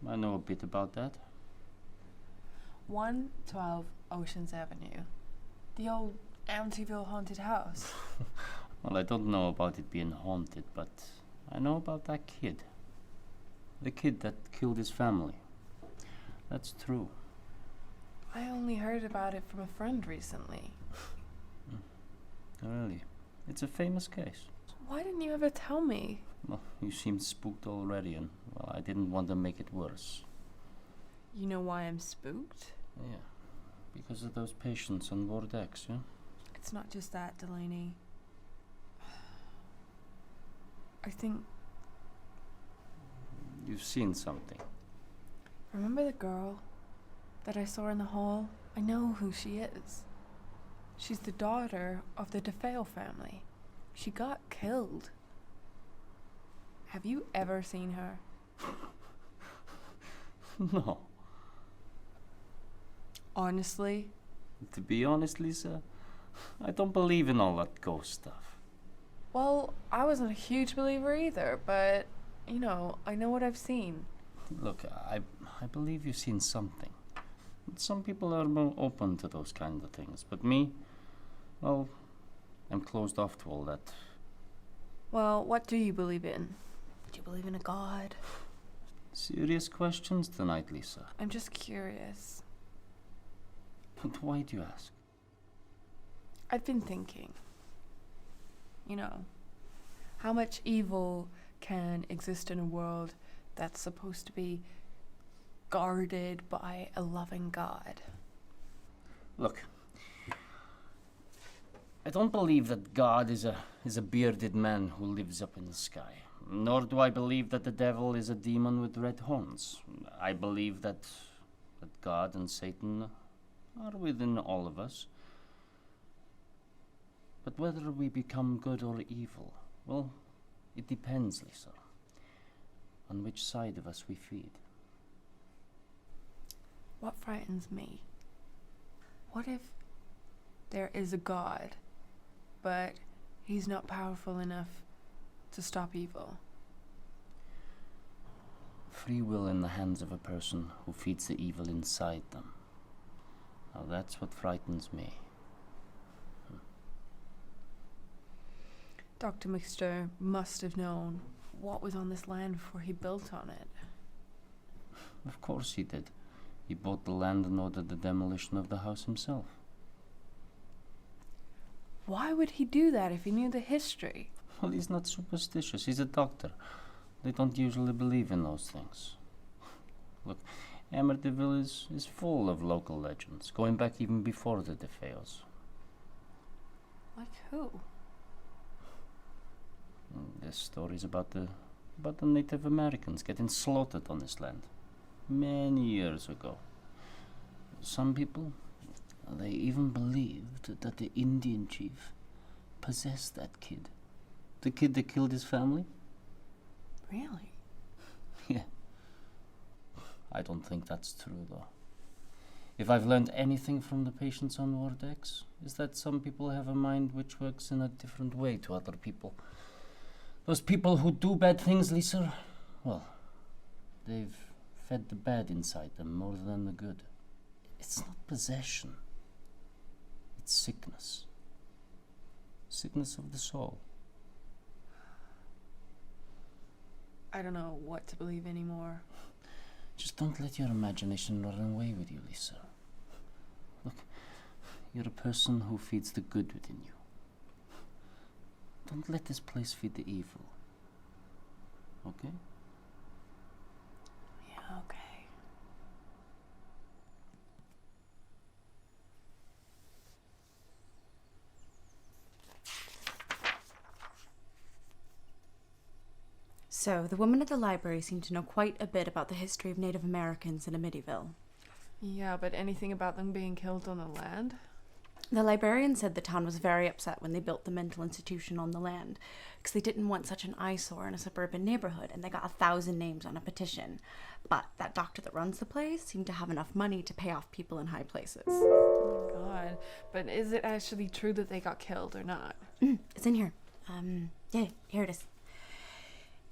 S4: I know a bit about that.
S2: 112 Oceans Avenue. The old Amityville haunted house.
S4: Well, I don't know about it being haunted, but I know about that kid. The kid that killed his family. That's true.
S2: I only heard about it from a friend recently.
S4: Really? It's a famous case.
S2: Why didn't you ever tell me?
S4: Well, you seemed spooked already, and, well, I didn't want to make it worse.
S2: You know why I'm spooked?
S4: Yeah, because of those patients on Ward X, yeah?
S2: It's not just that, Delaney. I think...
S4: You've seen something.
S2: Remember the girl that I saw in the hall? I know who she is. She's the daughter of the DeFeo family. She got killed. Have you ever seen her?
S4: No.
S2: Honestly?
S4: To be honest, Lisa, I don't believe in all that ghost stuff.
S2: Well, I wasn't a huge believer either, but, you know, I know what I've seen.
S4: Look, I believe you've seen something. Some people are more open to those kind of things, but me, well, I'm closed off to all that.
S2: Well, what do you believe in? Do you believe in a god?
S4: Serious questions tonight, Lisa.
S2: I'm just curious.
S4: But why do you ask?
S2: I've been thinking. You know, how much evil can exist in a world that's supposed to be guarded by a loving God?
S4: Look, I don't believe that God is a bearded man who lives up in the sky. Nor do I believe that the devil is a demon with red horns. I believe that God and Satan are within all of us. But whether we become good or evil, well, it depends, Lisa, on which side of us we feed.
S2: What frightens me? What if there is a God, but he's not powerful enough to stop evil?
S4: Free will in the hands of a person who feeds the evil inside them. Now that's what frightens me.
S2: Dr. McStir must have known what was on this land before he built on it.
S4: Of course he did. He bought the land and ordered the demolition of the house himself.
S2: Why would he do that if he knew the history?
S4: Well, he's not superstitious. He's a doctor. They don't usually believe in those things. Look, Amityville is full of local legends, going back even before the DeFeos.
S2: Like who?
S4: There's stories about the Native Americans getting slaughtered on this land many years ago. Some people, they even believed that the Indian chief possessed that kid. The kid that killed his family?
S2: Really?
S4: Yeah. I don't think that's true, though. If I've learned anything from the patients on Ward X, is that some people have a mind which works in a different way to other people. Those people who do bad things, Lisa, well, they've fed the bad inside them more than the good. It's not possession. It's sickness. Sickness of the soul.
S2: I don't know what to believe anymore.
S4: Just don't let your imagination run away with you, Lisa. Look, you're a person who feeds the good within you. Don't let this place feed the evil. Okay?
S2: Yeah, okay.
S3: So, the woman at the library seemed to know quite a bit about the history of Native Americans in Amityville.
S2: Yeah, but anything about them being killed on the land?
S3: The librarian said the town was very upset when they built the mental institution on the land, because they didn't want such an eyesore in a suburban neighborhood, and they got 1,000 names on a petition. But that doctor that runs the place seemed to have enough money to pay off people in high places.
S2: Oh my god. But is it actually true that they got killed or not?
S3: It's in here. Yeah, here it is.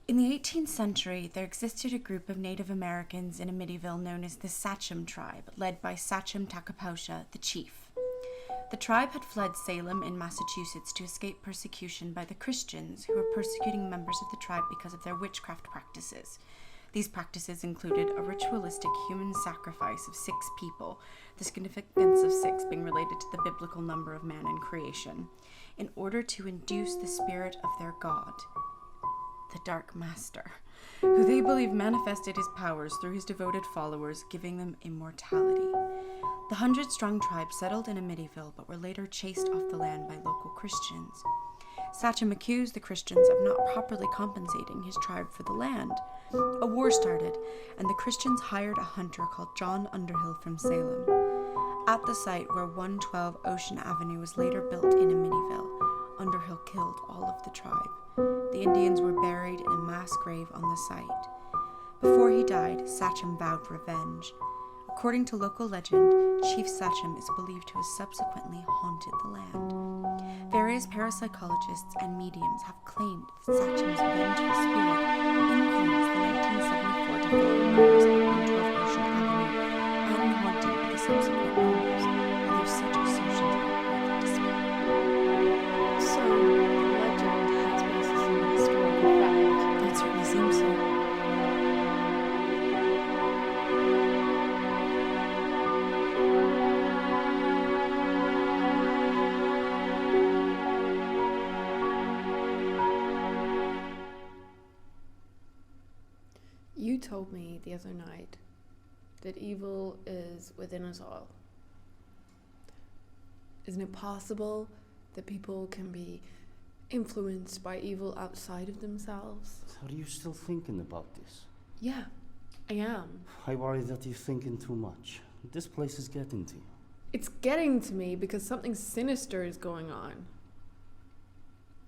S3: In the 18th century, there existed a group of Native Americans in Amityville known as the Sachem tribe, led by Sachem Takapausha, the chief. The tribe had fled Salem in Massachusetts to escape persecution by the Christians, who were persecuting members of the tribe because of their witchcraft practices. These practices included a ritualistic human sacrifice of 6 people, the significance of 6 being related to the biblical number of man in creation, in order to induce the spirit of their god, the Dark Master, who they believe manifested his powers through his devoted followers, giving them immortality. The 100-strong tribe settled in Amityville, but were later chased off the land by local Christians. Sachem accused the Christians of not properly compensating his tribe for the land. A war started, and the Christians hired a hunter called John Underhill from Salem. At the site where 112 Ocean Avenue was later built in Amityville, Underhill killed all of the tribe. The Indians were buried in a mass grave on the site. Before he died, Sachem vowed revenge. According to local legend, Chief Sachem is believed to have subsequently haunted the land. Various parapsychologists and mediums have claimed that Sachem's vengeful spirit influenced the 1974 development murders at 112 Ocean Avenue and the haunting of the subsequent owners, although such assertions are hard to dispute.
S2: So, the legend has basis in a historical fact.
S3: That certainly seems so.
S2: You told me the other night that evil is within us all. Isn't it possible that people can be influenced by evil outside of themselves?
S4: Are you still thinking about this?
S2: Yeah, I am.
S4: I worry that you're thinking too much. This place is getting to you.
S2: It's getting to me because something sinister is going on.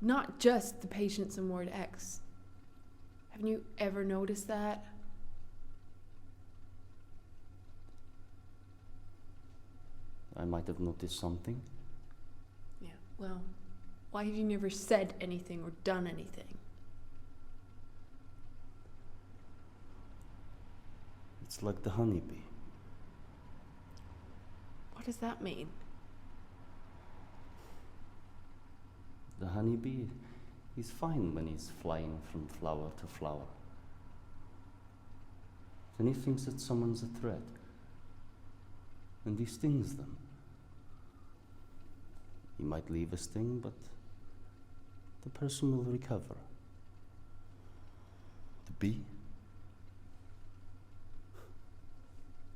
S2: Not just the patients in Ward X. Haven't you ever noticed that?
S4: I might have noticed something.
S2: Yeah, well, why have you never said anything or done anything?
S4: It's like the honeybee.
S2: What does that mean?
S4: The honeybee, he's fine when he's flying from flower to flower. Then he thinks that someone's a threat, and he stings them. He might leave a sting, but the person will recover. The bee,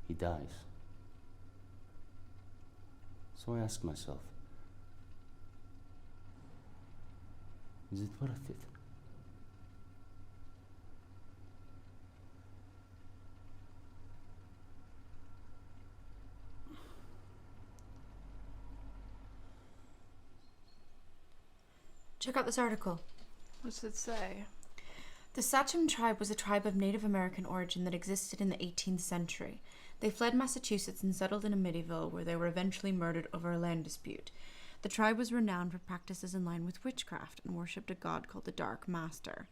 S4: he dies. So I ask myself, is it worth it?
S3: Check out this article.
S2: What's it say?
S3: The Sachem tribe was a tribe of Native American origin that existed in the 18th century. They fled Massachusetts and settled in Amityville, where they were eventually murdered over a land dispute. The tribe was renowned for practices in line with witchcraft and worshipped a god called the Dark Master.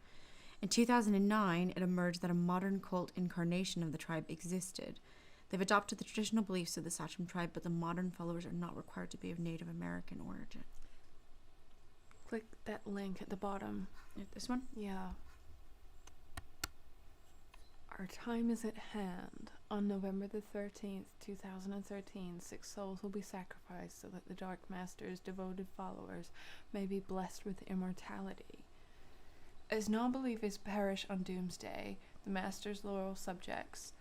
S3: In 2009, it emerged that a modern cult incarnation of the tribe existed. They've adopted the traditional beliefs of the Sachem tribe, but the modern followers are not required to be of Native American origin.
S2: Click that link at the bottom.
S3: This one?
S2: Yeah. Our time is at hand. On November the 13th, 2013, 6 souls will be sacrificed so that the Dark Master's devoted followers may be blessed with immortality. As non-believers perish on Doomsday, the Master's loyal subjects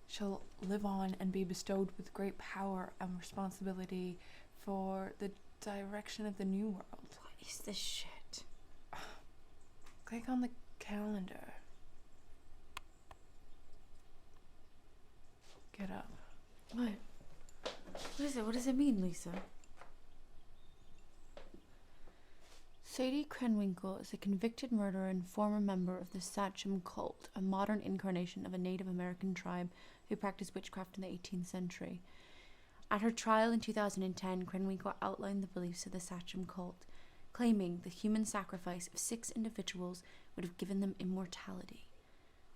S2: shall live on and be bestowed with great power and responsibility for the direction of the new world.
S3: What is this shit?
S2: Click on the calendar.
S3: What? What is it? What does it mean, Lisa? Sadie Krenwinkel is a convicted murderer and former member of the Sachem cult, a modern incarnation of a Native American tribe who practiced witchcraft in the 18th century. At her trial in 2010, Krenwinkel outlined the beliefs of the Sachem cult, claiming the human sacrifice of 6 individuals would have given them immortality.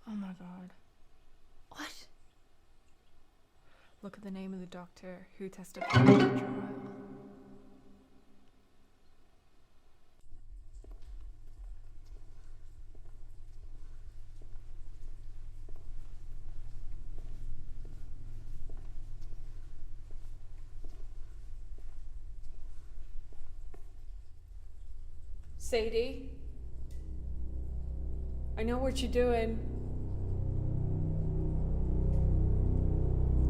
S2: Oh my god.
S3: What?
S2: Look at the name of the doctor who testified in the trial. Sadie? I know what you're doing.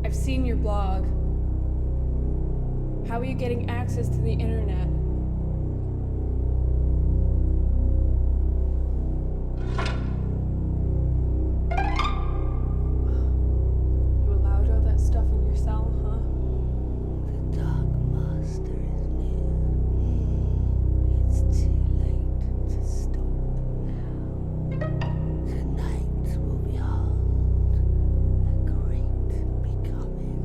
S2: I've seen your blog. How are you getting access to the internet? You allowed all that stuff in your cell, huh?
S11: The Dark Master is near. It's too late to stop now. Tonight will behold a great becoming.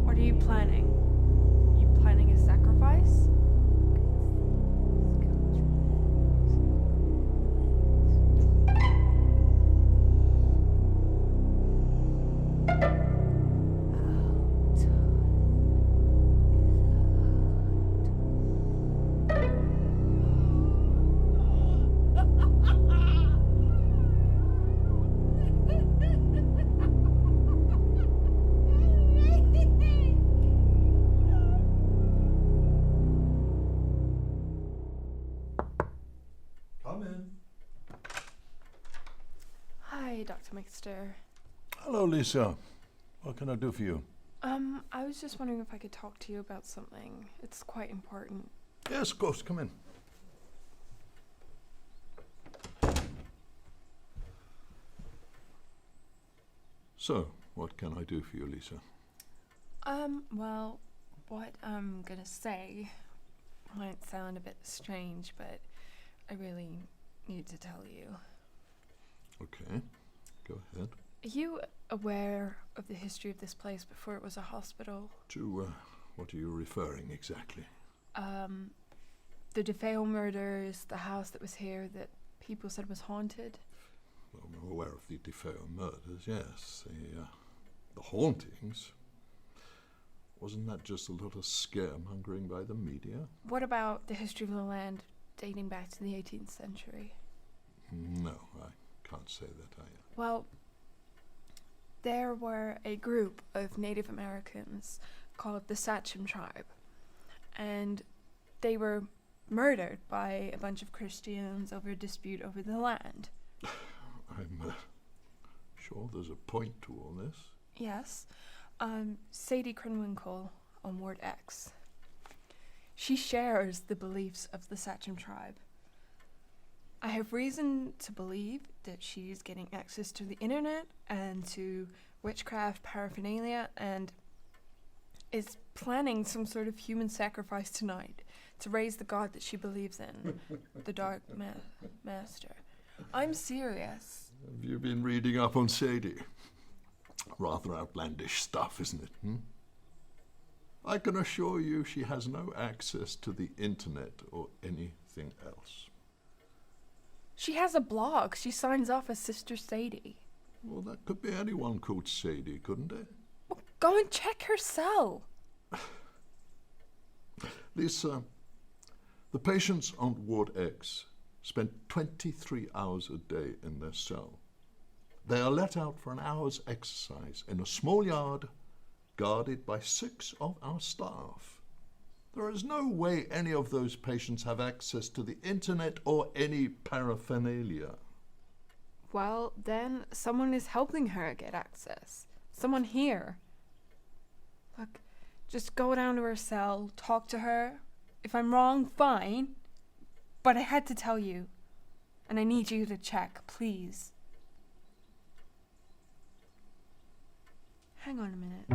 S2: What are you planning? You planning a sacrifice?
S1: Come in.
S2: Hi, Dr. Mixter.
S1: Hello, Lisa. What can I do for you?
S2: I was just wondering if I could talk to you about something. It's quite important.
S1: Yes, of course. Come in. So, what can I do for you, Lisa?
S2: Well, what I'm gonna say might sound a bit strange, but I really need to tell you.
S1: Okay, go ahead.
S2: Are you aware of the history of this place before it was a hospital?
S1: To, what are you referring exactly?
S2: The DeFeo murders, the house that was here that people said was haunted?
S1: Well, I'm aware of the DeFeo murders, yes. The hauntings. Wasn't that just a little scaremongering by the media?
S2: What about the history of the land dating back to the 18th century?
S1: No, I can't say that,
S2: Well, there were a group of Native Americans called the Sachem tribe, and they were murdered by a bunch of Christians over a dispute over the land.
S1: I'm sure there's a point to all this.
S2: Yes. Sadie Krenwinkel on Ward X. She shares the beliefs of the Sachem tribe. I have reason to believe that she's getting access to the internet and to witchcraft paraphernalia and is planning some sort of human sacrifice tonight to raise the god that she believes in, the Dark Master. I'm serious.
S1: Have you been reading up on Sadie? Rather outlandish stuff, isn't it? I can assure you she has no access to the internet or anything else.
S2: She has a blog. She signs off as Sister Sadie.
S1: Well, that could be anyone called Sadie, couldn't it?
S2: Well, go and check her cell.
S1: Lisa, the patients on Ward X spend 23 hours a day in their cell. They are let out for an hour's exercise in a small yard guarded by 6 of our staff. There is no way any of those patients have access to the internet or any paraphernalia.
S2: Well, then someone is helping her get access. Someone here. Look, just go down to her cell, talk to her. If I'm wrong, fine. But I had to tell you. And I need you to check, please. Hang on a minute.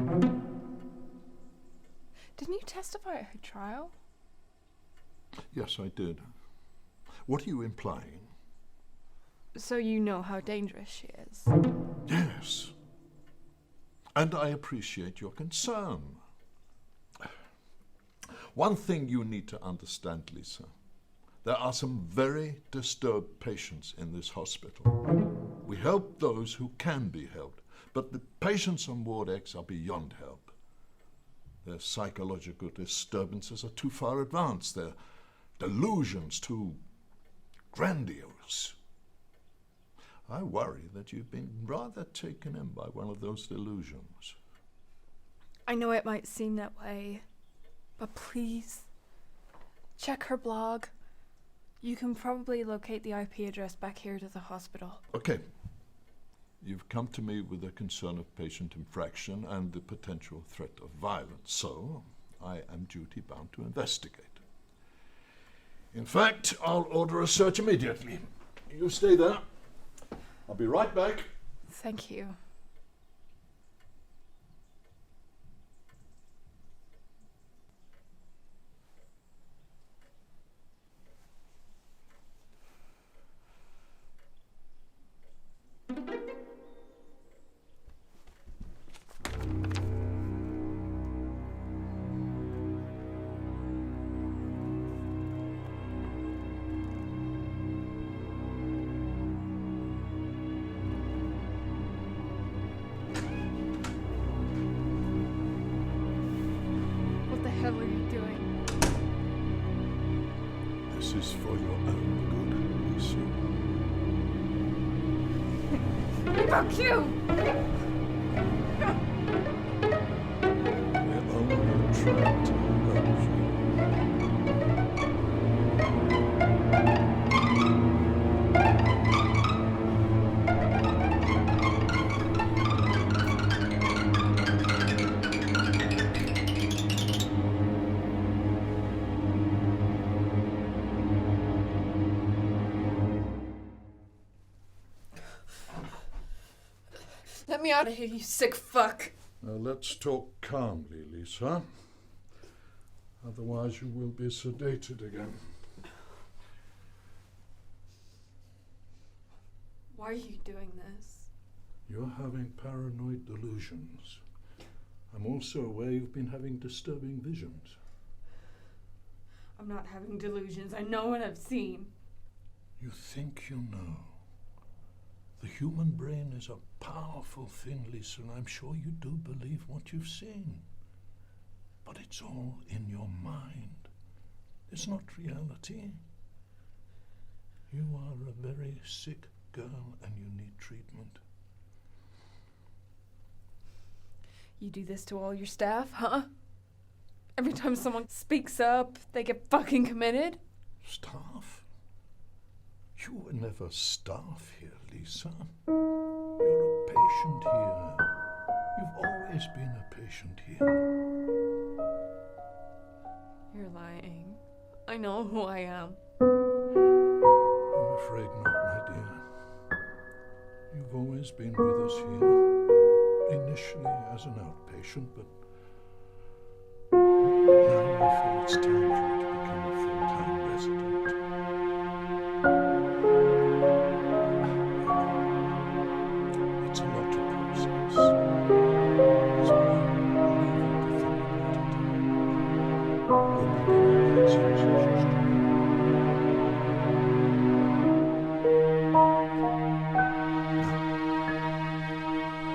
S2: Didn't you testify at her trial?
S1: Yes, I did. What are you implying?
S2: So you know how dangerous she is.
S1: Yes. And I appreciate your concern. One thing you need to understand, Lisa. There are some very disturbed patients in this hospital. We help those who can be helped, but the patients on Ward X are beyond help. Their psychological disturbances are too far advanced, their delusions too grandiose. I worry that you've been rather taken in by one of those delusions.
S2: I know it might seem that way, but please, check her blog. You can probably locate the IP address back here to the hospital.
S1: Okay. You've come to me with a concern of patient infraction and the potential threat of violence, so I am duty-bound to investigate. In fact, I'll order a search immediately. You stay there. I'll be right back.
S2: Thank you. What the hell are you doing?
S1: This is for your own good, Lisa.
S2: Fuck you!
S1: We're only trying to help you.
S2: Let me out of here, you sick fuck.
S1: Now let's talk calmly, Lisa. Otherwise you will be sedated again.
S2: Why are you doing this?
S1: You're having paranoid delusions. I'm also aware you've been having disturbing visions.
S2: I'm not having delusions. I know what I've seen.
S1: You think you know. The human brain is a powerful thing, Lisa, and I'm sure you do believe what you've seen. But it's all in your mind. It's not reality. You are a very sick girl and you need treatment.
S2: You do this to all your staff, huh? Every time someone speaks up, they get fucking committed?
S1: Staff? You were never staff here, Lisa. You're a patient here. You've always been a patient here.
S2: You're lying. I know who I am.
S1: I'm afraid not, my dear. You've always been with us here, initially as an outpatient, but now I feel it's time for you to become a full-time resident. It's a lot to process. So I'm leaving to think about it.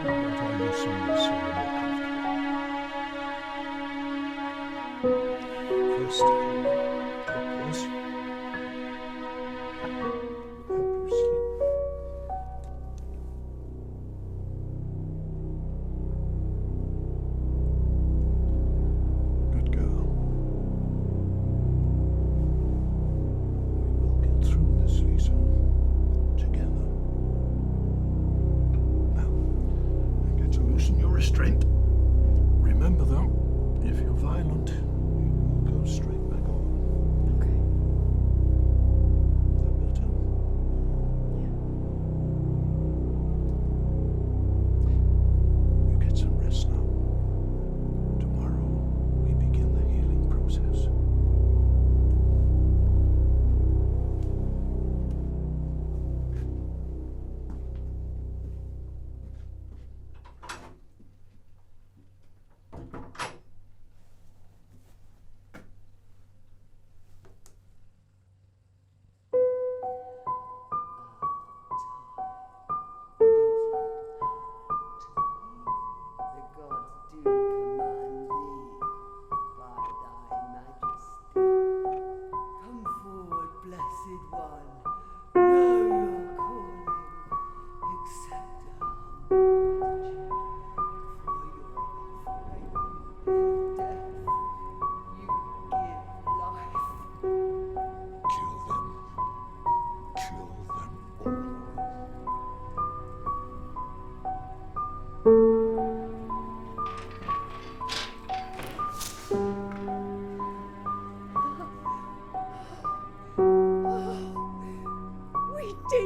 S1: We'll begin our consultations. First, take this.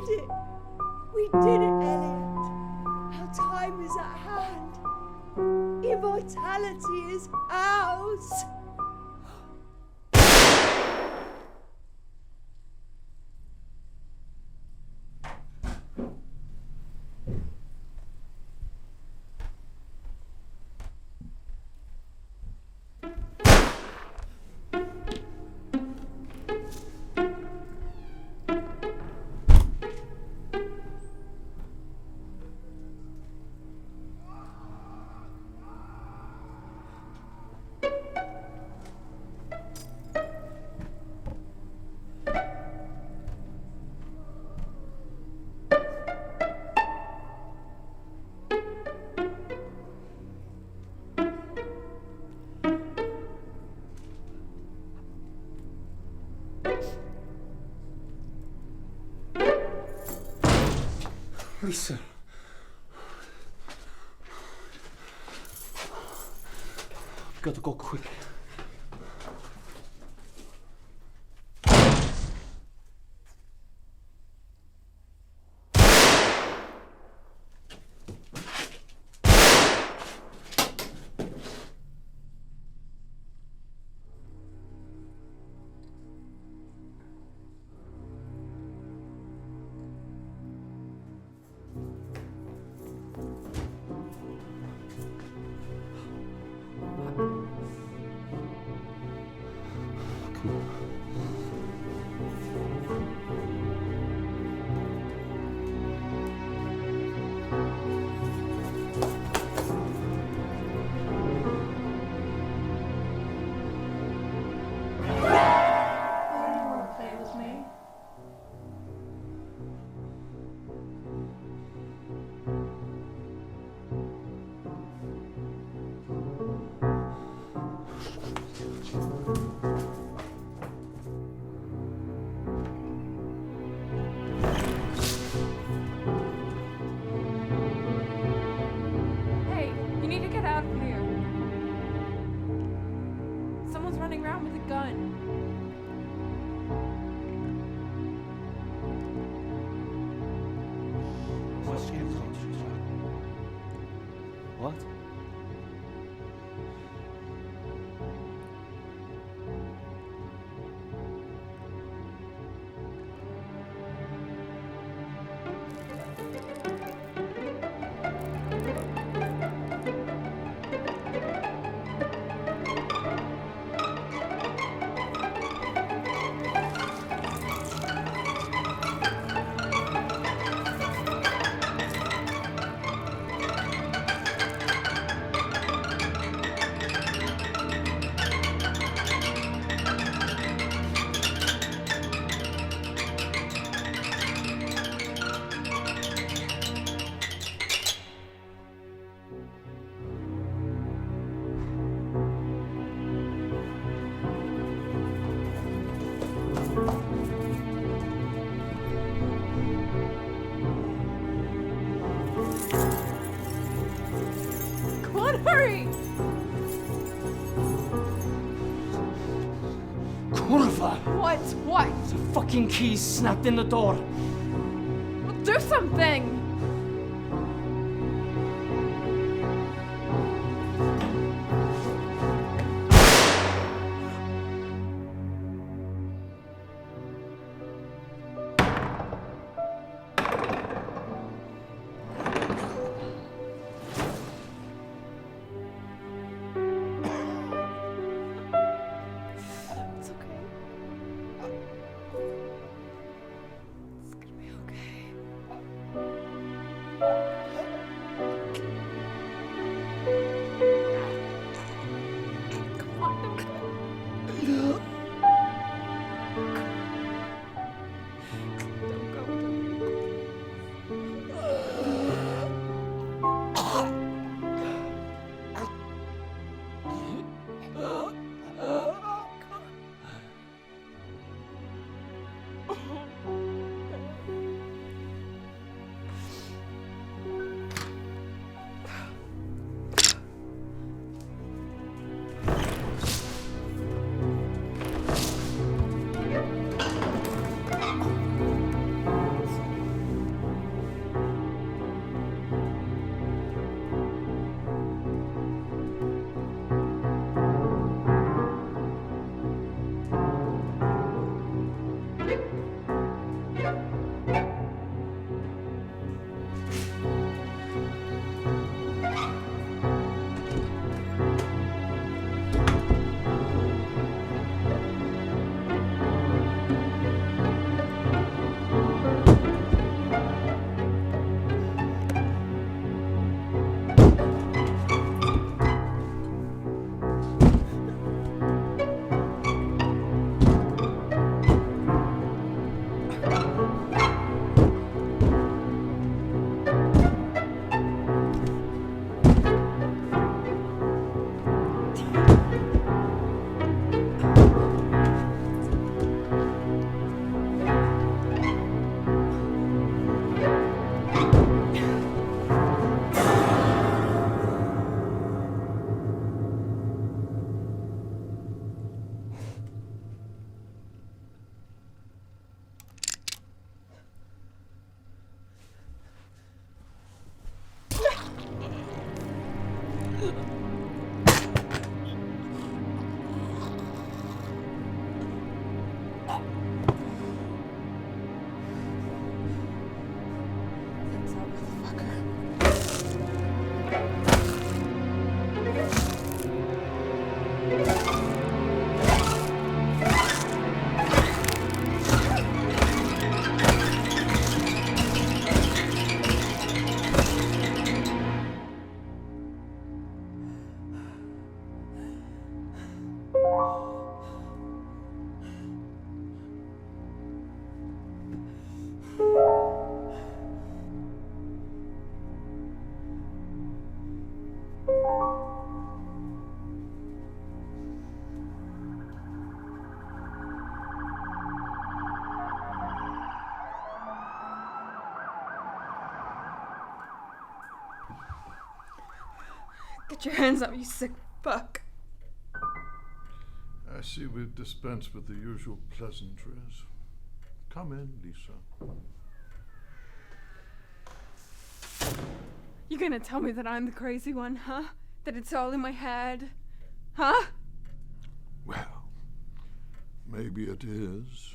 S11: did it! We did it, Elliot! Our time is at hand! Immortality is ours!
S9: Lisa. I've got to go quick.
S2: Hey, you need to get out of here. Someone's running around with a gun.
S4: What?
S2: Come on, hurry!
S4: Kurva!
S2: What? What?
S4: The fucking keys snapped in the door.
S2: Well, do something! It's okay. It's gonna be okay. Get your hands up, you sick fuck.
S1: I see we've dispensed with the usual pleasantries. Come in, Lisa.
S2: You gonna tell me that I'm the crazy one, huh? That it's all in my head? Huh?
S1: Well, maybe it is.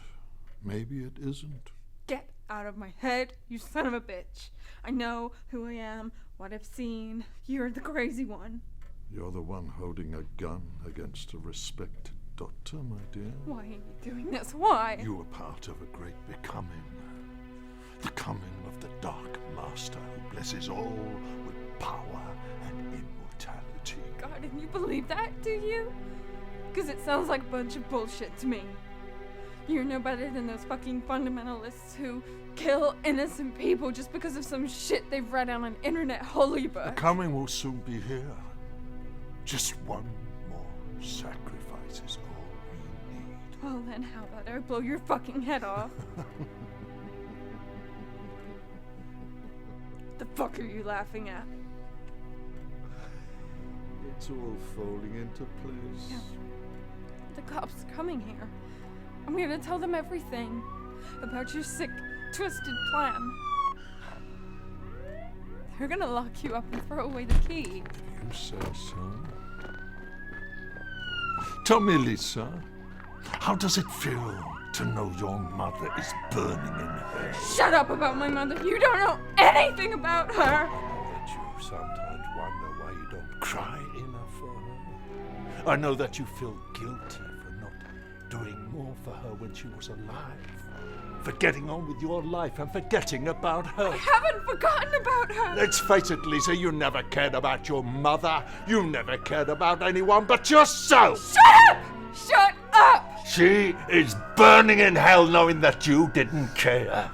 S1: Maybe it isn't.
S2: Get out of my head, you son of a bitch. I know who I am, what I've seen. You're the crazy one.
S1: You're the one holding a gun against a respected doctor, my dear.
S2: Why are you doing this? Why?
S1: You were part of a great becoming. The coming of the Dark Master who blesses all with power and immortality.
S2: God, and you believe that, do you? Because it sounds like a bunch of bullshit to me. You're no better than those fucking fundamentalists who kill innocent people just because of some shit they've read on an internet holy book.
S1: The coming will soon be here. Just one more sacrifice is all we need.
S2: Well then, how about I blow your fucking head off? The fuck are you laughing at?
S1: It's all falling into place.
S2: Yeah. The cops are coming here. I'm gonna tell them everything about your sick, twisted plan. They're gonna lock you up and throw away the key.
S1: You say so. Tell me, Lisa, how does it feel to know your mother is burning in hell?
S2: Shut up about my mother. You don't know anything about her.
S1: I know that you sometimes wonder why you don't cry enough for her. I know that you feel guilty for not doing more for her when she was alive. For getting on with your life and forgetting about her.
S2: I haven't forgotten about her.
S1: Let's face it, Lisa, you never cared about your mother. You never cared about anyone but yourself.
S2: Shut up! Shut up!
S1: She is burning in hell knowing that you didn't care.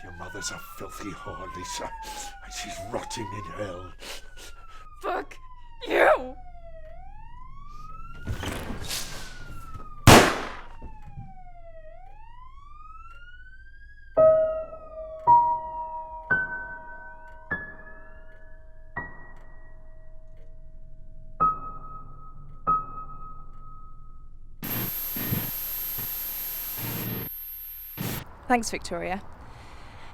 S1: Your mother's a filthy whore, Lisa, and she's rotting in hell.
S2: Fuck you!
S12: Thanks, Victoria.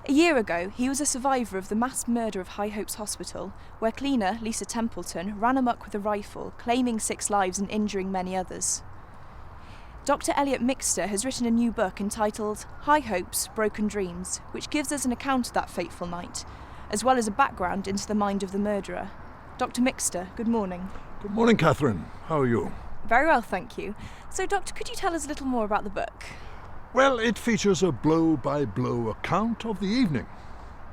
S12: A year ago, he was a survivor of the mass murder of High Hopes Hospital, where cleaner Lisa Templeton ran amok with a rifle, claiming 6 lives and injuring many others. Dr. Elliot Mixter has written a new book entitled High Hopes, Broken Dreams, which gives us an account of that fateful night, as well as a background into the mind of the murderer. Dr. Mixter, good morning.
S1: Good morning, Catherine. How are you?
S12: Very well, thank you. So, Doctor, could you tell us a little more about the book?
S1: Well, it features a blow-by-blow account of the evening.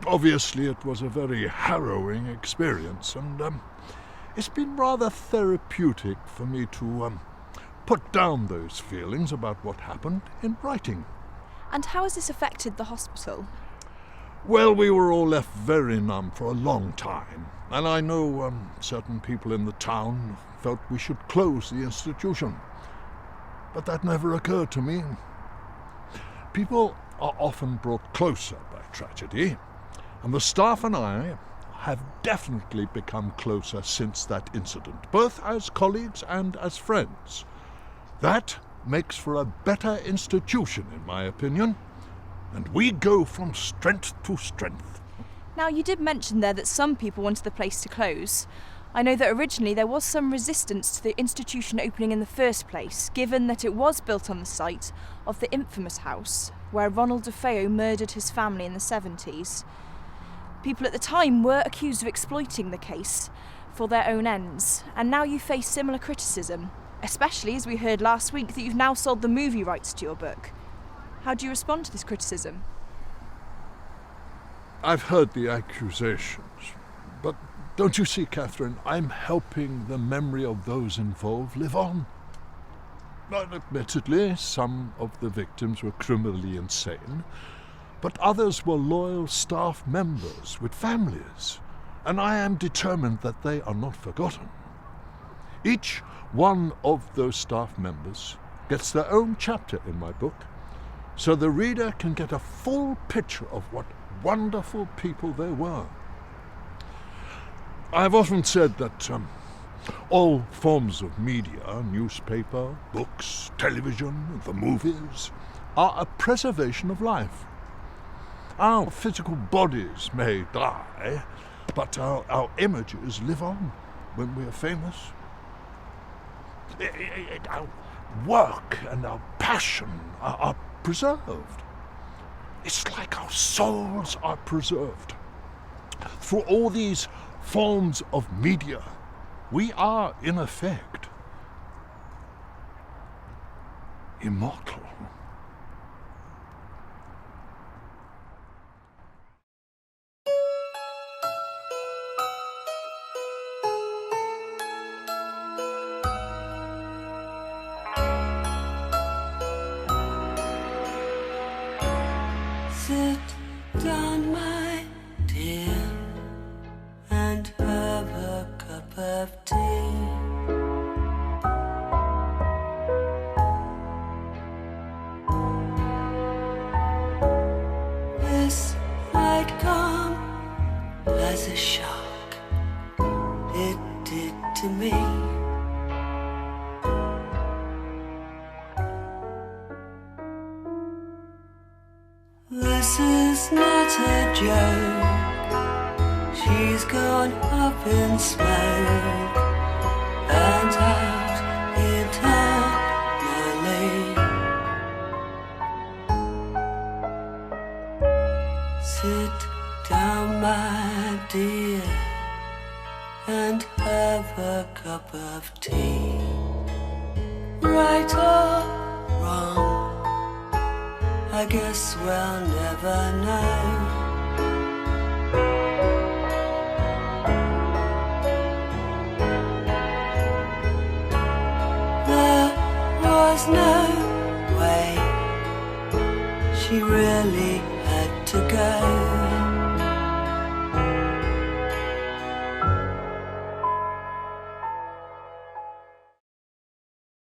S1: Obviously, it was a very harrowing experience, and it's been rather therapeutic for me to put down those feelings about what happened in writing.
S12: And how has this affected the hospital?
S1: Well, we were all left very numb for a long time, and I know certain people in the town felt we should close the institution. But that never occurred to me. People are often brought closer by tragedy, and the staff and I have definitely become closer since that incident, both as colleagues and as friends. That makes for a better institution, in my opinion, and we go from strength to strength.
S12: Now, you did mention there that some people wanted the place to close. I know that originally there was some resistance to the institution opening in the first place, given that it was built on the site of the infamous house where Ronald DeFeo murdered his family in the 70s. People at the time were accused of exploiting the case for their own ends, and now you face similar criticism, especially as we heard last week that you've now sold the movie rights to your book. How do you respond to this criticism?
S1: I've heard the accusations, but don't you see, Catherine, I'm helping the memory of those involved live on. Well, admittedly, some of the victims were criminally insane, but others were loyal staff members with families, and I am determined that they are not forgotten. Each one of those staff members gets their own chapter in my book, so the reader can get a full picture of what wonderful people they were. I've often said that all forms of media, newspaper, books, television, the movies, are a preservation of life. Our physical bodies may die, but our images live on when we are famous. Our work and our passion are preserved. It's like our souls are preserved. Through all these forms of media, we are, in effect, immortal.
S11: Sit down, my dear, and have a cup of tea. This might come as a shock. It did to me. This is not a joke. She's gone up in smoke and out eternally. Sit down, my dear, and have a cup of tea. Right or wrong, I guess we'll never know. There was no way. She really had to go.